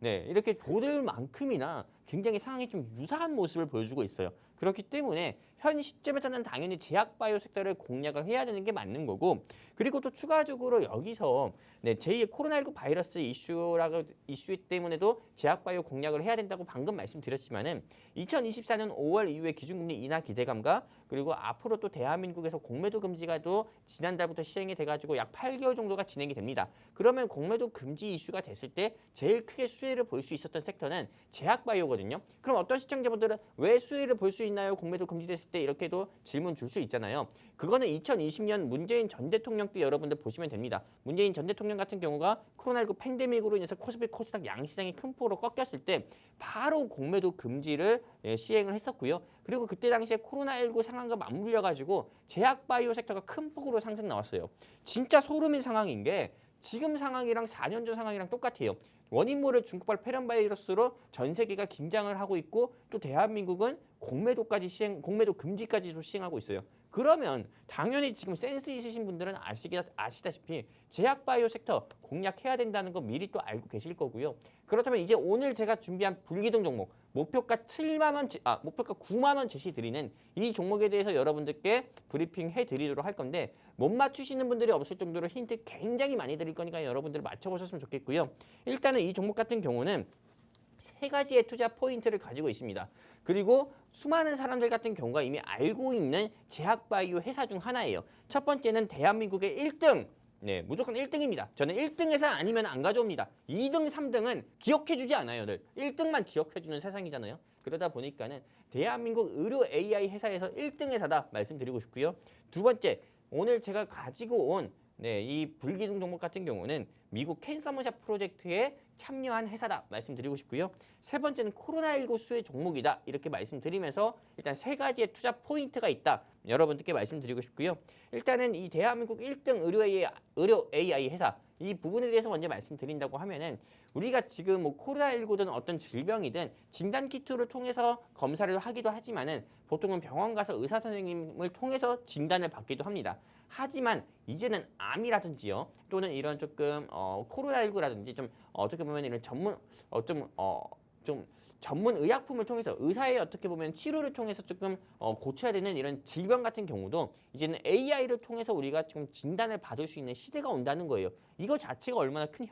이렇게 돋을 만큼이나 굉장히 상황이 좀 유사한 모습을 보여주고 있어요. 그렇기 때문에 현 시점에서는 당연히 제약바이오 섹터를 공략을 해야 되는 게 맞는 거고 그리고 또 추가적으로 여기서 제2의 코로나19 바이러스 이슈 때문에도 제약바이오 공략을 해야 된다고 방금 말씀드렸지만은 2024년 5월 이후에 기준금리 인하 기대감과 그리고 앞으로 또 대한민국에서 공매도 금지가 또 지난달부터 시행이 돼가지고 약 8개월 정도가 진행이 됩니다. 그러면 공매도 금지 이슈가 됐을 때 제일 크게 수혜를 볼 수 있었던 섹터는 제약바이오거든요. 그럼 어떤 시청자분들은 왜 수혜를 볼 수 있나요? 공매도 금지됐을 때 이렇게도 질문 줄 수 있잖아요. 그거는 2020년 문재인 전 대통령 때 여러분들 보시면 됩니다. 문재인 전 대통령 같은 경우가 코로나19 팬데믹으로 인해서 코스피 코스닥 양시장이 큰 폭으로 꺾였을 때 바로 공매도 금지를 시행을 했었고요. 그리고 그때 당시에 코로나19 상황과 맞물려 가지고 제약바이오 섹터가 큰 폭으로 상승 나왔어요. 진짜 소름인 상황인 게 지금 상황이랑 4년 전 상황이랑 똑같아요. 원인 모를 중국발 폐렴 바이러스로 전 세계가 긴장을 하고 있고 또 대한민국은 공매도 금지까지도 시행하고 있어요. 그러면 당연히 지금 센스 있으신 분들은 아시다시피 제약바이오 섹터 공략해야 된다는 거 미리 또 알고 계실 거고요. 그렇다면 이제 오늘 제가 준비한 불기둥 종목 목표가 9만 원 제시 드리는 이 종목에 대해서 여러분들께 브리핑 해드리도록 할 건데 못 맞추시는 분들이 없을 정도로 힌트 굉장히 많이 드릴 거니까 여러분들 맞춰보셨으면 좋겠고요. 일단은 이 종목 같은 경우는 세 가지의 투자 포인트를 가지고 있습니다. 그리고 수많은 사람들 같은 경우가 이미 알고 있는 제약바이오 회사 중 하나예요. 첫 번째는 대한민국의 1등. 네, 무조건 1등입니다. 저는 1등 회사 아니면 안 가져옵니다. 2등, 3등은 기억해주지 않아요. 늘 1등만 기억해주는 세상이잖아요. 그러다 보니까는 대한민국 의료 AI 회사에서 1등 회사다 말씀드리고 싶고요. 두 번째, 오늘 제가 가지고 온 이 불기둥 종목 같은 경우는 미국 캔서머샷 프로젝트에 참여한 회사다 말씀드리고 싶고요. 세 번째는 코로나19 수혜 종목이다 이렇게 말씀드리면서 일단 세 가지의 투자 포인트가 있다 여러분들께 말씀드리고 싶고요. 일단은 이 대한민국 1등 의료 AI 회사 이 부분에 대해서 먼저 말씀드린다고 하면은 우리가 지금 뭐 코로나19든 어떤 질병이든 진단 키트를 통해서 검사를 하기도 하지만은 보통은 병원 가서 의사 선생님을 통해서 진단을 받기도 합니다. 하지만 이제는 암이라든지요 또는 이런 조금 코로나19라든지 좀 어떻게 보면 이런 좀 전문 의약품을 통해서 의사의 어떻게 보면 치료를 통해서 조금 고쳐야 되는 이런 질병 같은 경우도 이제는 AI를 통해서 우리가 좀 진단을 받을 수 있는 시대가 온다는 거예요. 이거 자체가 얼마나 큰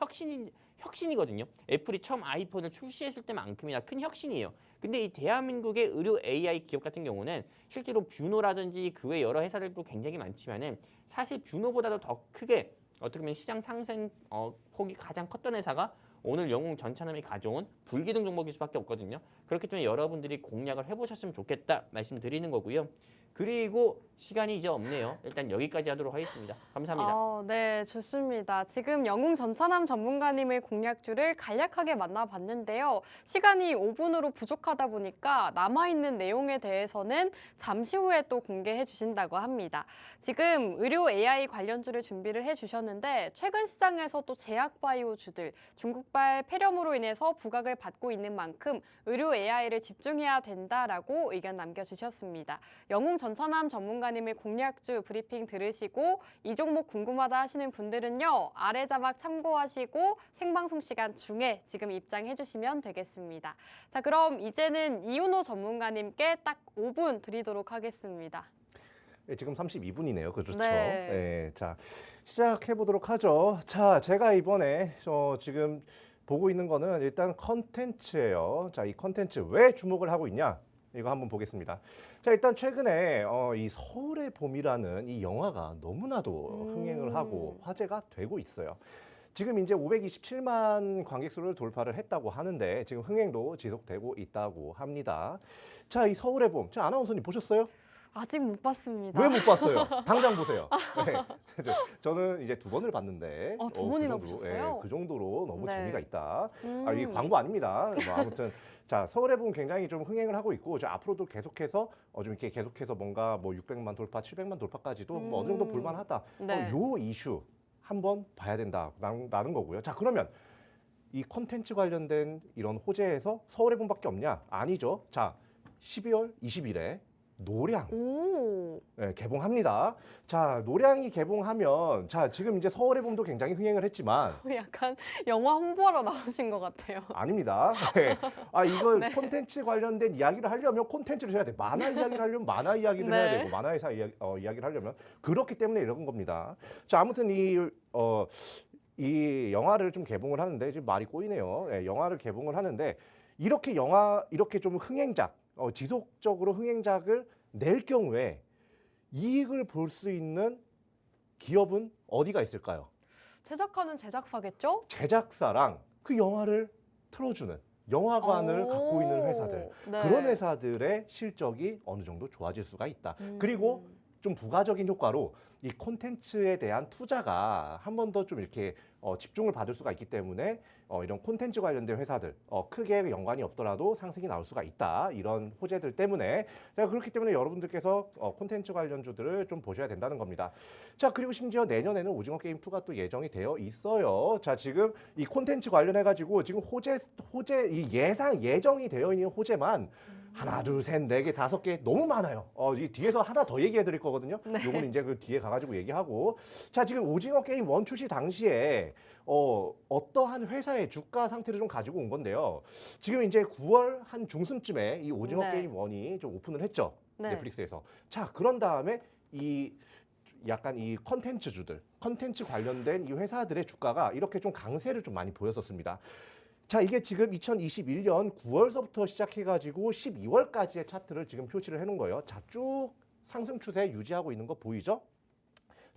혁신이거든요. 애플이 처음 아이폰을 출시했을 때만큼이나 큰 혁신이에요. 근데 이 대한민국의 의료 AI 기업 같은 경우는 실제로 뷰노라든지 그 외 여러 회사들도 굉장히 많지만은 사실 뷰노보다도 더 크게 어떻게 보면 시장 상승 폭이 가장 컸던 회사가 오늘 영웅 전차남이 가져온 불기둥 종목일 수밖에 없거든요. 그렇기 때문에 여러분들이 공략을 해보셨으면 좋겠다 말씀드리는 거고요. 그리고 시간이 이제 없네요. 일단 여기까지 하도록 하겠습니다. 감사합니다. 네, 좋습니다. 지금 영웅 전차남 전문가님의 공략주를 간략하게 만나봤는데요. 시간이 5분으로 부족하다 보니까 남아있는 내용에 대해서는 잠시 후에 또 공개해 주신다고 합니다. 지금 의료 AI 관련주를 준비를 해주셨는데 최근 시장에서 또 제약바이오주들 중국발 폐렴으로 인해서 부각을 받고 있는 만큼 의료 AI를 집중해야 된다라고 의견 남겨주셨습니다. 영웅 전차남 전문가님의 공략주 브리핑 들으시고 이 종목 궁금하다 하시는 분들은요. 아래 자막 참고하시고 생방송 시간 중에 지금 입장해 주시면 되겠습니다. 자, 그럼 이제는 이윤호 전문가님께 딱 5분 드리도록 하겠습니다. 네, 지금 32분이네요. 그렇죠. 네. 네, 자, 시작해 보도록 하죠. 자, 제가 이번에 지금 보고 있는 거는 일단 컨텐츠예요. 자, 이 컨텐츠 왜 주목을 하고 있냐? 이거 한번 보겠습니다. 자, 일단 최근에 이 서울의 봄이라는 이 영화가 너무나도 흥행을 하고 화제가 되고 있어요. 지금 이제 527만 관객수를 돌파를 했다고 하는데 지금 흥행도 지속되고 있다고 합니다. 자, 이 서울의 봄, 자, 아나운서님 보셨어요? 아직 못 봤습니다. 왜 못 봤어요? 당장 보세요. 네. 저는 이제 2번을 봤는데 두 번이나 그 정도로, 보셨어요? 그 정도로 너무 네. 재미가 있다. 이게 광고 아닙니다. 뭐 아무튼 자, 서울의 봄 굉장히 좀 흥행을 하고 있고 앞으로도 계속해서 좀 이렇게 계속해서 뭔가 뭐 600만 돌파, 700만 돌파까지도 뭐 어느 정도 볼만하다. 네. 요 이슈 한번 봐야 된다라는 거고요. 자, 그러면 이 콘텐츠 관련된 이런 호재에서 서울의 봄밖에 없냐? 아니죠. 자, 12월 20일에 노량 네, 개봉합니다. 자, 노량이 개봉하면 자, 지금 이제 서울의 봄도 굉장히 흥행을 했지만 약간 영화 홍보하러 나오신 것 같아요. 아닙니다. 네. 이걸 네. 콘텐츠 관련된 이야기를 하려면 콘텐츠를 해야 돼. 만화 이야기를 하려면 만화 이야기를 네. 해야 되고 만화 회사 이야기를 하려면 그렇기 때문에 이런 겁니다. 자, 아무튼 이 영화를 좀 개봉을 하는데 지금 말이 꼬이네요. 네, 영화를 개봉을 하는데 이렇게 좀 흥행작 지속적으로 흥행작을 낼 경우에 이익을 볼 수 있는 기업은 어디가 있을까요? 제작하는 제작사겠죠? 제작사랑 그 영화를 틀어주는 영화관을 갖고 있는 회사들 네. 그런 회사들의 실적이 어느 정도 좋아질 수가 있다. 그리고 좀 부가적인 효과로 이 콘텐츠에 대한 투자가 한 번 더 좀 이렇게 집중을 받을 수가 있기 때문에 이런 콘텐츠 관련된 회사들 크게 연관이 없더라도 상승이 나올 수가 있다. 이런 호재들 때문에 자, 그렇기 때문에 여러분들께서 콘텐츠 관련주들을 좀 보셔야 된다는 겁니다. 자, 그리고 심지어 내년에는 오징어 게임 2가 또 예정이 되어 있어요. 자, 지금 이 콘텐츠 관련해 가지고 지금 호재 이 예정이 되어 있는 호재만 하나, 둘, 셋, 네 개, 다섯 개 너무 많아요. 이 뒤에서 하나 더 얘기해 드릴 거거든요. 요건 이제 그 뒤에 가가지고 얘기하고. 자, 지금 오징어 게임 원 출시 당시에 어떠한 회사의 주가 상태를 좀 가지고 온 건데요. 지금 이제 9월 한 중순쯤에 이 오징어 네. 게임 원이 좀 오픈을 했죠. 네. 넷플릭스에서. 자, 그런 다음에 이 약간 이 컨텐츠 관련된 이 회사들의 주가가 이렇게 좀 강세를 좀 많이 보였었습니다. 자, 이게 지금 2021년 9월서부터 시작해가지고 12월까지의 차트를 지금 표시를 해놓은 거예요. 자, 쭉 상승 추세 유지하고 있는 거 보이죠?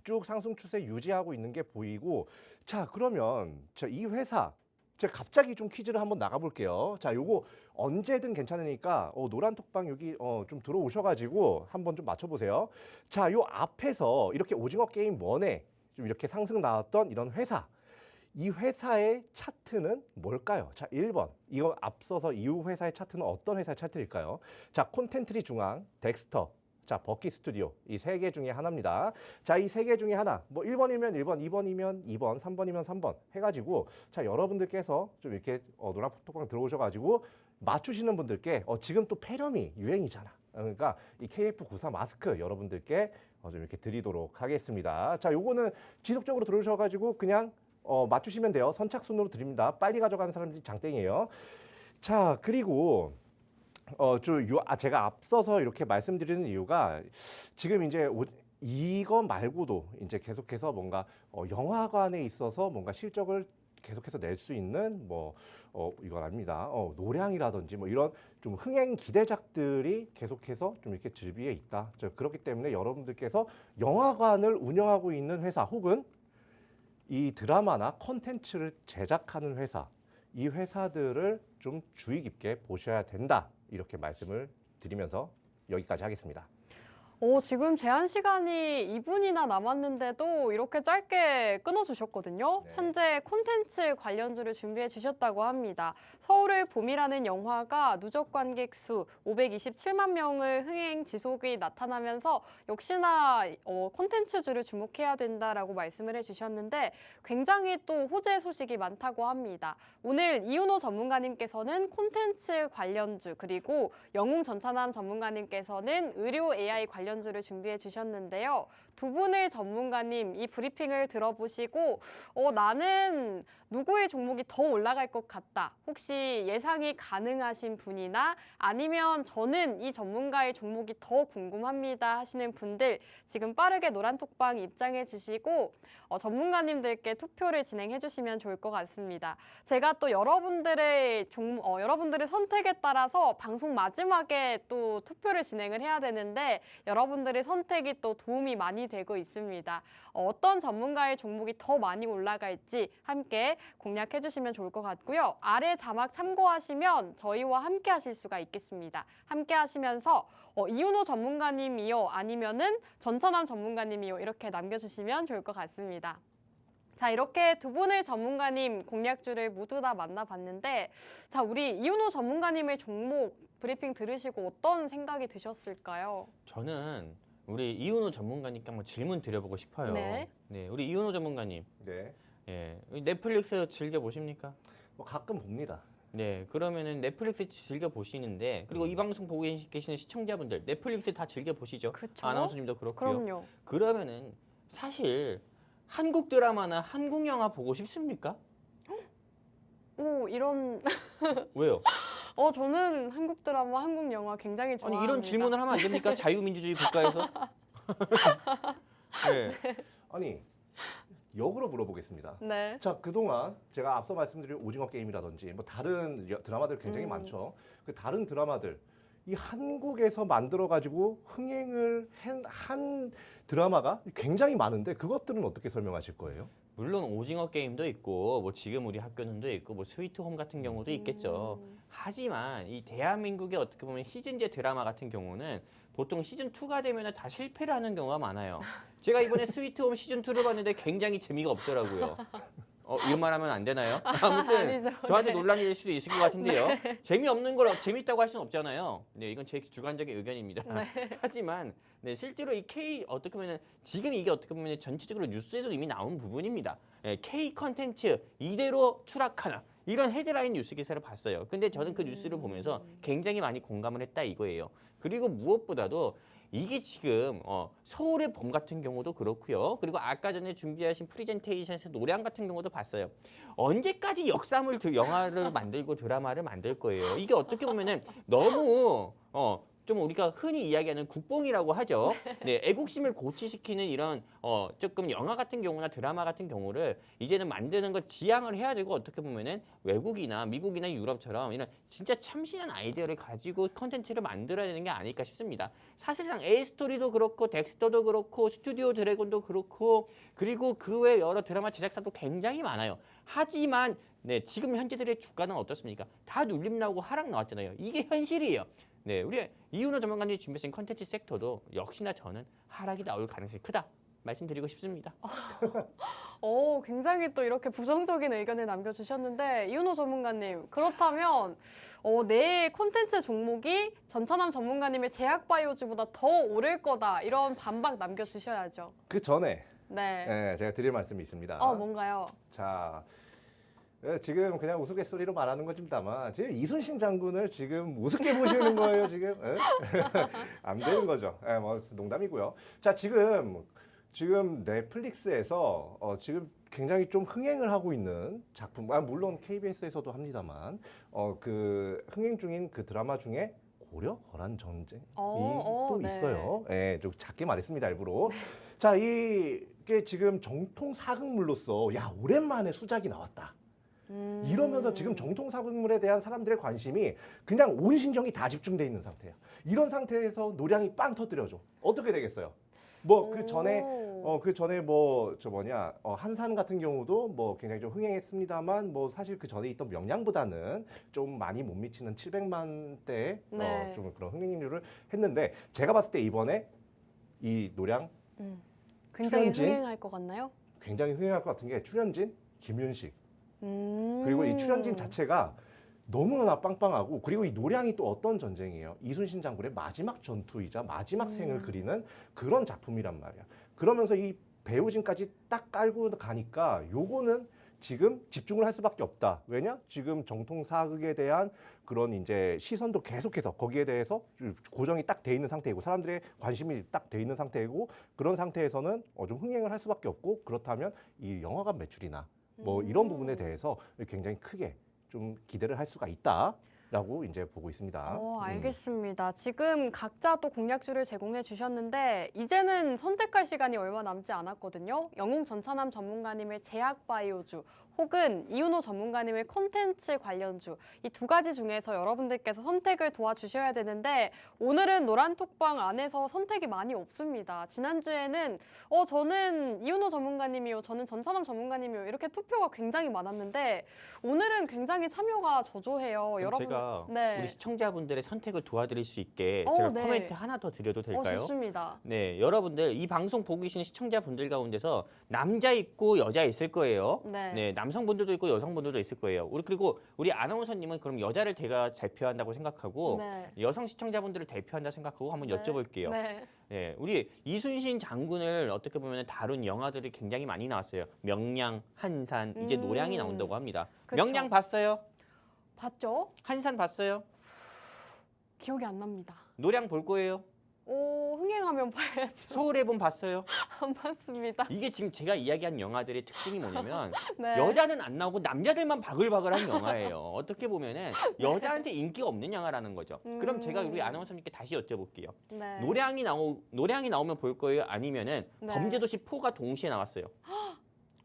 쭉 상승 추세 유지하고 있는 게 보이고, 자, 그러면 이 회사 제가 갑자기 좀 퀴즈를 한번 나가볼게요. 자, 요거 언제든 괜찮으니까 노란 톡방 여기 좀 들어오셔가지고 한번 좀 맞춰보세요. 자, 요 앞에서 이렇게 오징어 게임 원에 좀 이렇게 상승 나왔던 이런 회사, 이 회사의 차트는 뭘까요? 자, 1번. 이거 앞서서 이후 회사의 차트는 어떤 회사의 차트일까요? 자, 콘텐트리 중앙, 덱스터, 자, 버키 스튜디오. 이 세 개 중에 하나입니다. 자, 이 세 개 중에 하나. 뭐 1번이면 1번, 2번이면 2번, 3번이면 3번 해가지고, 자, 여러분들께서 좀 이렇게 노란 톡방 들어오셔가지고 맞추시는 분들께 지금 또 폐렴이 유행이잖아. 그러니까 이 KF94 마스크 여러분들께 좀 이렇게 드리도록 하겠습니다. 자, 요거는 지속적으로 들어오셔가지고 그냥 맞추시면 돼요. 선착순으로 드립니다. 빨리 가져가는 사람들이 장땡이에요. 자, 그리고 제가 앞서서 이렇게 말씀드리는 이유가 지금 이제 이거 말고도 이제 계속해서 뭔가 영화관에 있어서 뭔가 실적을 계속해서 낼 수 있는 이건 아닙니다. 노량이라든지 뭐 이런 좀 흥행 기대작들이 계속해서 좀 이렇게 즐비해 있다. 그렇기 때문에 여러분들께서 영화관을 운영하고 있는 회사 혹은 이 드라마나 컨텐츠를 제작하는 회사, 이 회사들을 좀 주의 깊게 보셔야 된다. 이렇게 말씀을 드리면서 여기까지 하겠습니다. 지금 제한 시간이 2분이나 남았는데도 이렇게 짧게 끊어주셨거든요. 네. 현재 콘텐츠 관련주를 준비해 주셨다고 합니다. 서울의 봄이라는 영화가 누적 관객 수 527만 명을 흥행 지속이 나타나면서 역시나 콘텐츠주를 주목해야 된다라고 말씀을 해주셨는데 굉장히 또 호재 소식이 많다고 합니다. 오늘 이윤호 전문가님께서는 콘텐츠 관련주 그리고 영웅 전차남 전문가님께서는 의료 AI 관련주를 준비해 주셨는데요. 두 분의 전문가님 이 브리핑을 들어보시고 나는 누구의 종목이 더 올라갈 것 같다. 혹시 예상이 가능하신 분이나 아니면 저는 이 전문가의 종목이 더 궁금합니다 하시는 분들 지금 빠르게 노란톡방 입장해 주시고 전문가님들께 투표를 진행해 주시면 좋을 것 같습니다. 제가 또 여러분들의 선택에 따라서 방송 마지막에 또 투표를 진행을 해야 되는데 여러분들의 선택이 또 도움이 많이 되고 있습니다. 어떤 전문가의 종목이 더 많이 올라갈지 함께 공략해 주시면 좋을 것 같고요. 아래 자막 참고하시면 저희와 함께 하실 수가 있겠습니다. 함께 하시면서 이윤호 전문가님이요 아니면은 전천남 전문가님이요 이렇게 남겨주시면 좋을 것 같습니다. 자, 이렇게 두 분의 전문가님 공략주를 모두 다 만나봤는데 자, 우리 이윤호 전문가님의 종목 브리핑 들으시고 어떤 생각이 드셨을까요? 저는 우리 이윤호 전문가님께 한번 질문 드려보고 싶어요. 네. 우리 이윤호 전문가님. 네. 예, 넷플릭스 즐겨 보십니까? 가끔 봅니다. 네, 그러면은 넷플릭스 즐겨 보시는데 그리고 이 방송 보고 계시는 시청자분들 넷플릭스 다 즐겨 보시죠? 그쵸? 아나운서님도 그렇고요. 그럼요. 그러면은 사실 한국 드라마나 한국 영화 보고 싶습니까? 이런 왜요? 저는 한국 드라마, 한국 영화 굉장히 좋아합니다. 아니 이런 질문을 하면 안 됩니까? 자유민주주의 국가에서? 네. 아니, 역으로 물어보겠습니다. 네. 자, 그동안 제가 앞서 말씀드린 오징어 게임이라든지 뭐 다른 드라마들 굉장히 많죠. 그 다른 드라마들 이 한국에서 만들어 가지고 흥행을 한 드라마가 굉장히 많은데 그것들은 어떻게 설명하실 거예요? 물론 오징어 게임도 있고 뭐 지금 우리 학교는도 있고 뭐 스위트홈 같은 경우도 있겠죠. 하지만 이 대한민국의 어떻게 보면 시즌제 드라마 같은 경우는 보통 시즌 2가 되면 다 실패를 하는 경우가 많아요. 제가 이번에 스위트홈 시즌 2를 봤는데 굉장히 재미가 없더라고요. 이런 말 하면 안 되나요? 아무튼 아니죠. 저한테 네. 논란이 될 수도 있을 것 같은데요. 재미없는 걸 재밌다고 할 수는 없잖아요. 네, 이건 제 주관적인 의견입니다. 하지만 실제로 이 K 어떻게 보면 지금 이게 어떻게 보면 전체적으로 뉴스에도 이미 나온 부분입니다. K 컨텐츠 이대로 추락하나 이런 헤드라인 뉴스 기사를 봤어요. 근데 저는 그 뉴스를 보면서 굉장히 많이 공감을 했다 이거예요. 그리고 무엇보다도 이게 지금 서울의 봄 같은 경우도 그렇고요. 그리고 아까 전에 준비하신 프리젠테이션에서 노래한 같은 경우도 봤어요. 언제까지 역사물 영화를 만들고 드라마를 만들 거예요. 이게 어떻게 보면은 너무 좀 우리가 흔히 이야기하는 국뽕이라고 하죠. 네, 애국심을 고취시키는 이런 조금 영화 같은 경우나 드라마 같은 경우를 이제는 만드는 거 지향을 해야 되고 어떻게 보면은 외국이나 미국이나 유럽처럼 이런 진짜 참신한 아이디어를 가지고 컨텐츠를 만들어야 되는 게 아닐까 싶습니다. 사실상 에이스토리도 그렇고 덱스터도 그렇고 스튜디오 드래곤도 그렇고 그리고 그 외 여러 드라마 제작사도 굉장히 많아요. 하지만 네, 지금 현재들의 주가는 어떻습니까? 다 눌림 나오고 하락 나왔잖아요. 이게 현실이에요. 네, 우리 이윤호 전문가님이 준비하신 컨텐츠 섹터도 역시나 저는 하락이 나올 가능성이 크다 말씀드리고 싶습니다. 굉장히 또 이렇게 부정적인 의견을 남겨주셨는데 이윤호 전문가님 그렇다면 내 콘텐츠 종목이 전차남 전문가님의 제약바이오주보다 더 오를 거다 이런 반박 남겨주셔야죠. 그 전에 네. 제가 드릴 말씀이 있습니다. 뭔가요? 자, 지금 그냥 우스갯소리로 말하는 거지만 지금 이순신 장군을 지금 우습게 보시는 거예요 지금? 안 되는 거죠. 뭐 농담이고요. 자, 지금 넷플릭스에서 지금 굉장히 좀 흥행을 하고 있는 작품, 물론 KBS에서도 합니다만 그 흥행 중인 그 드라마 중에 고려 거란 전쟁이 또 네. 있어요. 좀 작게 말했습니다 일부러. 자, 이게 지금 정통 사극물로서 오랜만에 수작이 나왔다. 이러면서 지금 정통 사극물에 대한 사람들의 관심이 그냥 온 신경이 다 집중돼 있는 상태야. 이런 상태에서 노량이 빵 터뜨려줘. 어떻게 되겠어요? 뭐 그 전에 한산 같은 경우도 뭐 굉장히 좀 흥행했습니다만 뭐 사실 그 전에 있던 명량보다는 좀 많이 못 미치는 700만대 네. 좀 그런 흥행률을 했는데 제가 봤을 때 이번에 이 노량 굉장히 출연진? 흥행할 것 같나요? 굉장히 흥행할 것 같은 게 출연진 김윤식 그리고 이 출연진 자체가 너무나 빵빵하고 그리고 이 노량이 또 어떤 전쟁이에요? 이순신 장군의 마지막 전투이자 마지막 생을 그리는 그런 작품이란 말이야. 그러면서 이 배우진까지 딱 깔고 가니까 요거는 지금 집중을 할 수밖에 없다. 왜냐? 지금 정통 사극에 대한 그런 이제 시선도 계속해서 거기에 대해서 고정이 딱 돼 있는 상태이고 사람들의 관심이 딱 돼 있는 상태이고 그런 상태에서는 좀 흥행을 할 수밖에 없고 그렇다면 이 영화관 매출이나 뭐 이런 부분에 대해서 굉장히 크게 좀 기대를 할 수가 있다라고 이제 보고 있습니다. 알겠습니다. 지금 각자 또 공략주를 제공해 주셨는데 이제는 선택할 시간이 얼마 남지 않았거든요. 영웅 전차남 전문가님의 제약바이오주 혹은 이윤호 전문가님의 콘텐츠 관련주 이 두 가지 중에서 여러분들께서 선택을 도와주셔야 되는데 오늘은 노란톡방 안에서 선택이 많이 없습니다. 지난주에는 저는 이윤호 전문가님이요, 저는 전차남 전문가님이요 이렇게 투표가 굉장히 많았는데 오늘은 굉장히 참여가 저조해요. 그럼 제가 네. 우리 시청자분들의 선택을 도와드릴 수 있게 어, 제가 네. 코멘트 하나 더 드려도 될까요? 좋습니다. 네, 여러분들 이 방송 보고 계신 시청자분들 가운데서 남자 있고 여자 있을 거예요. 네. 남성분들도 있고 여성분들도 있을 거예요. 그리고 우리 아나운서님은 그럼 여자를 대표한다고 생각하고 네. 여성 시청자분들을 대표한다 생각하고 한번 여쭤볼게요. 네. 네, 우리 이순신 장군을 어떻게 보면 다룬 영화들이 굉장히 많이 나왔어요. 명량, 한산, 이제 노량이 나온다고 합니다. 그쵸. 명량 봤어요? 봤죠? 한산 봤어요? 기억이 안 납니다. 노량 볼 거예요? 흥행하면 봐야죠. 서울의 봄 봤어요? 안 봤습니다. 이게 지금 제가 이야기한 영화들의 특징이 뭐냐면 네. 여자는 안 나오고 남자들만 바글바글한 영화예요. 어떻게 보면은 여자한테 인기가 없는 영화라는 거죠. 그럼 제가 우리 아나운서님께 다시 여쭤볼게요. 네. 노량이 나오면 볼 거예요? 아니면은 네. 범죄도시 4가 동시에 나왔어요.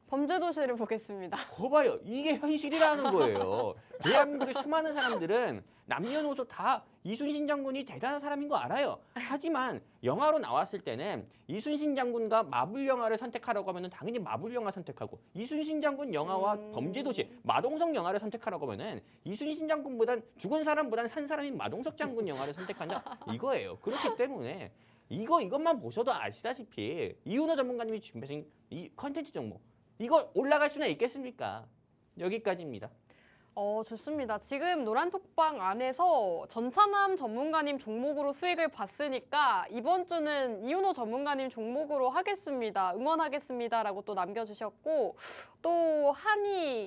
범죄도시를 보겠습니다. 거봐요. 이게 현실이라는 거예요. 대한민국의 수많은 사람들은 남녀노소 다 이순신 장군이 대단한 사람인 거 알아요. 하지만 영화로 나왔을 때는 이순신 장군과 마블 영화를 선택하라고 하면 당연히 마블 영화 선택하고 이순신 장군 영화와 범죄도시 마동석 영화를 선택하라고 하면 이순신 장군보단 죽은 사람보단 산 사람인 마동석 장군 영화를 선택한다 이거예요. 그렇기 때문에 이것만 보셔도 아시다시피 이윤호 전문가님이 준비하신 이 컨텐츠 종목 이거 올라갈 수는 있겠습니까? 여기까지입니다. 좋습니다. 지금 노란톡방 안에서 전차남 전문가님 종목으로 수익을 봤으니까 이번 주는 이윤호 전문가님 종목으로 하겠습니다. 응원하겠습니다라고 또 남겨주셨고 또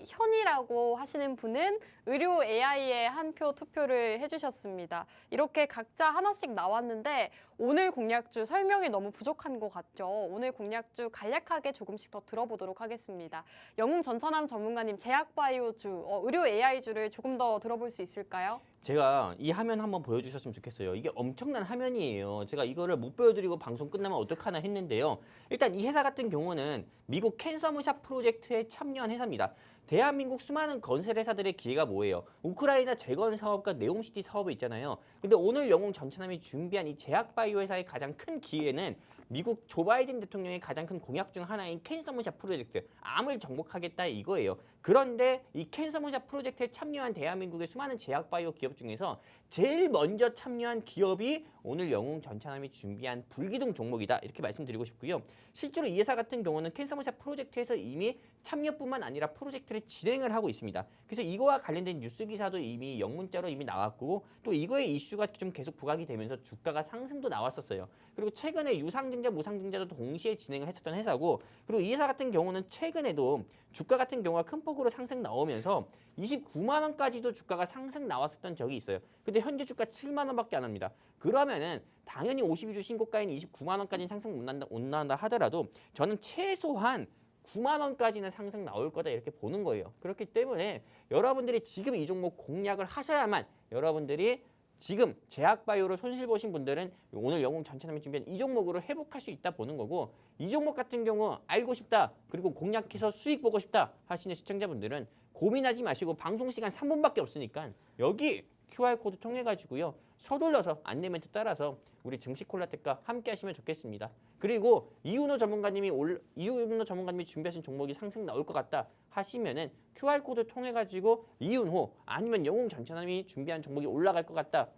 현이라고 하시는 분은 의료 AI에 한 표 투표를 해주셨습니다. 이렇게 각자 하나씩 나왔는데 오늘 공략주 설명이 너무 부족한 것 같죠. 오늘 공략주 간략하게 조금씩 더 들어보도록 하겠습니다. 영웅 전차남 전문가님 제약바이오주, 의료 AI주를 조금 더 들어볼 수 있을까요? 제가 이 화면 한번 보여주셨으면 좋겠어요. 이게 엄청난 화면이에요. 제가 이거를 못 보여드리고 방송 끝나면 어떡하나 했는데요. 일단 이 회사 같은 경우는 미국 캔서무샵 프로젝트에 참여한 회사입니다. 대한민국 수많은 건설 회사들의 기회가 뭐예요? 우크라이나 재건 사업과 네옴시티 사업이 있잖아요. 근데 오늘 영웅 전차남이 준비한 이 제약바이오 회사의 가장 큰 기회는 미국 조 바이든 대통령의 가장 큰 공약 중 하나인 캔서무샵 프로젝트, 암을 정복하겠다 이거예요. 그런데 이 캔서무샵 프로젝트에 참여한 대한민국의 수많은 제약바이오 기업 중에서 제일 먼저 참여한 기업이 오늘 영웅 전차남이 준비한 불기둥 종목이다 이렇게 말씀드리고 싶고요. 실제로 이 회사 같은 경우는 캔서무샵 프로젝트에서 이미 참여뿐만 아니라 프로젝트를 진행을 하고 있습니다. 그래서 이거와 관련된 뉴스 기사도 이미 영문자로 이미 나왔고 또 이거의 이슈가 좀 계속 부각이 되면서 주가가 상승도 나왔었어요. 그리고 최근에 유상증자, 무상증자도 동시에 진행을 했었던 회사고 그리고 이 회사 같은 경우는 최근에도 주가 같은 경우가 큰 폭으로 상승 나오면서 29만 원까지도 주가가 상승 나왔었던 적이 있어요. 근데 현재 주가 7만 원밖에 안 합니다. 그러면은 당연히 52주 신고가인 29만 원까지는 상승 못 나온다 하더라도 저는 최소한 9만 원까지는 상승 나올 거다 이렇게 보는 거예요. 그렇기 때문에 여러분들이 지금 이 종목 공략을 하셔야만 여러분들이 지금 제약바이오로 손실 보신 분들은 오늘 영웅 전차남이 준비한 이 종목으로 회복할 수 있다 보는 거고 이 종목 같은 경우 알고 싶다 그리고 공략해서 수익 보고 싶다 하시는 시청자분들은 고민하지 마시고 방송 시간 3분밖에 없으니까 여기 QR코드 통해 가지고요. 서둘러서 안내 멘트 따라서 우리 증시콜라텍과 함께 하시면 좋겠습니다. 그리고 이윤호 전문가님이 준비하신 종목이 상승 나올 것 같다 하시면은 QR코드 통해 가지고 이윤호 아니면 영웅 전차남이 준비한 종목이 올라갈 것 같다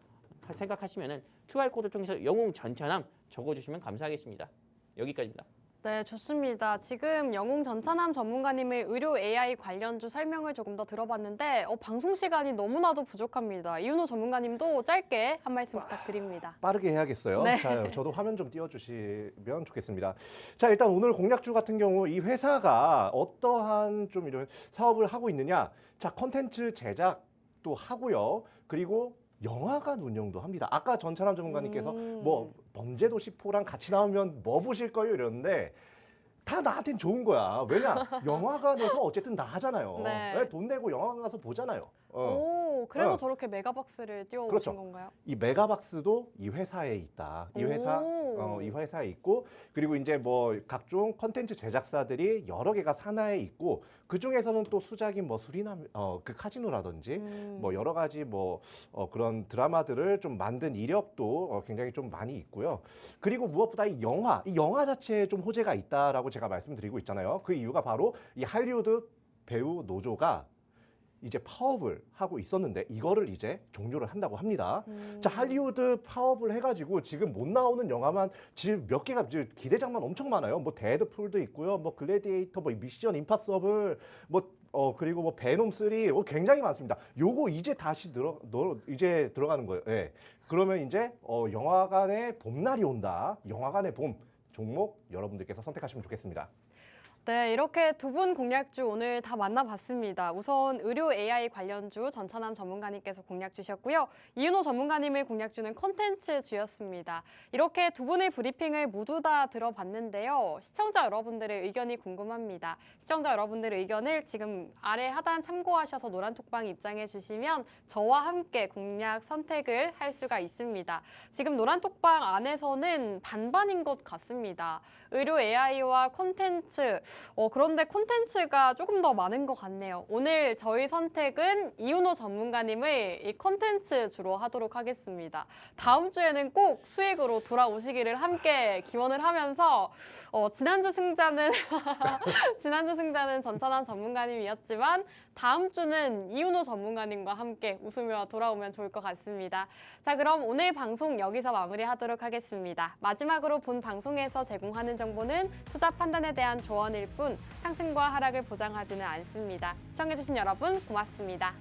생각하시면은 QR코드 통해서 영웅 전차남 적어주시면 감사하겠습니다. 여기까지입니다. 네, 좋습니다. 지금 영웅 전차남 전문가님의 의료 AI 관련주 설명을 조금 더 들어봤는데 방송 시간이 너무나도 부족합니다. 이윤호 전문가님도 짧게 한 말씀 부탁드립니다. 빠르게 해야겠어요. 네. 자, 저도 화면 좀 띄워주시면 좋겠습니다. 자, 일단 오늘 공략주 같은 경우 이 회사가 어떠한 좀 이런 사업을 하고 있느냐. 자, 콘텐츠 제작도 하고요. 그리고 영화관 운영도 합니다. 아까 전차남 전문가님께서 뭐 범죄도시 4랑 같이 나오면 뭐 보실 거예요 이러는데 다 나한텐 좋은 거야. 왜냐? 영화관에서 어쨌든 나 하잖아요. 네. 돈 내고 영화관 가서 보잖아요. 오, 그래서 어. 저렇게 메가박스를 띄워보신 그렇죠. 건가요? 이 메가박스도 이 회사에 있다. 이 회사에 있고 그리고 이제 뭐 각종 컨텐츠 제작사들이 여러 개가 산하에 있고 그 중에서는 또 수작인 뭐 수리남 그 카지노라든지 뭐 여러 가지 뭐 그런 드라마들을 좀 만든 이력도 굉장히 좀 많이 있고요. 그리고 무엇보다 이 영화 자체에 좀 호재가 있다라고 제가 말씀드리고 있잖아요. 그 이유가 바로 이 할리우드 배우 노조가 이제 파업을 하고 있었는데 이거를 이제 종료를 한다고 합니다. 자, 할리우드 파업을 해가지고 지금 못 나오는 영화만 지금 몇 개가 기대작만 엄청 많아요. 뭐 데드풀도 있고요, 뭐 글래디에이터, 뭐 미션 임파서블, 뭐 그리고 뭐 베놈 3, 굉장히 많습니다. 요거 이제 다시 이제 들어가는 거예요. 예. 그러면 이제 영화관의 봄날이 온다. 영화관의 봄 종목 여러분들께서 선택하시면 좋겠습니다. 네, 이렇게 두 분 공략주 오늘 다 만나봤습니다. 우선 의료 AI 관련주 전차남 전문가님께서 공략 주셨고요. 이윤호 전문가님의 공략주는 콘텐츠주였습니다. 이렇게 두 분의 브리핑을 모두 다 들어봤는데요. 시청자 여러분들의 의견이 궁금합니다. 시청자 여러분들의 의견을 지금 아래 하단 참고하셔서 노란톡방 입장해 주시면 저와 함께 공략 선택을 할 수가 있습니다. 지금 노란톡방 안에서는 반반인 것 같습니다. 의료 AI와 콘텐츠, 그런데 콘텐츠가 조금 더 많은 것 같네요. 오늘 저희 선택은 이윤호 전문가님의 이 콘텐츠 주로 하도록 하겠습니다. 다음 주에는 꼭 수익으로 돌아오시기를 함께 기원을 하면서 지난주 승자는 전차남 전문가님이었지만 다음 주는 이윤호 전문가님과 함께 웃으며 돌아오면 좋을 것 같습니다. 자, 그럼 오늘 방송 여기서 마무리하도록 하겠습니다. 마지막으로 본 방송에서 제공하는 정보는 투자 판단에 대한 조언일 뿐 상승과 하락을 보장하지는 않습니다. 시청해주신 여러분 고맙습니다.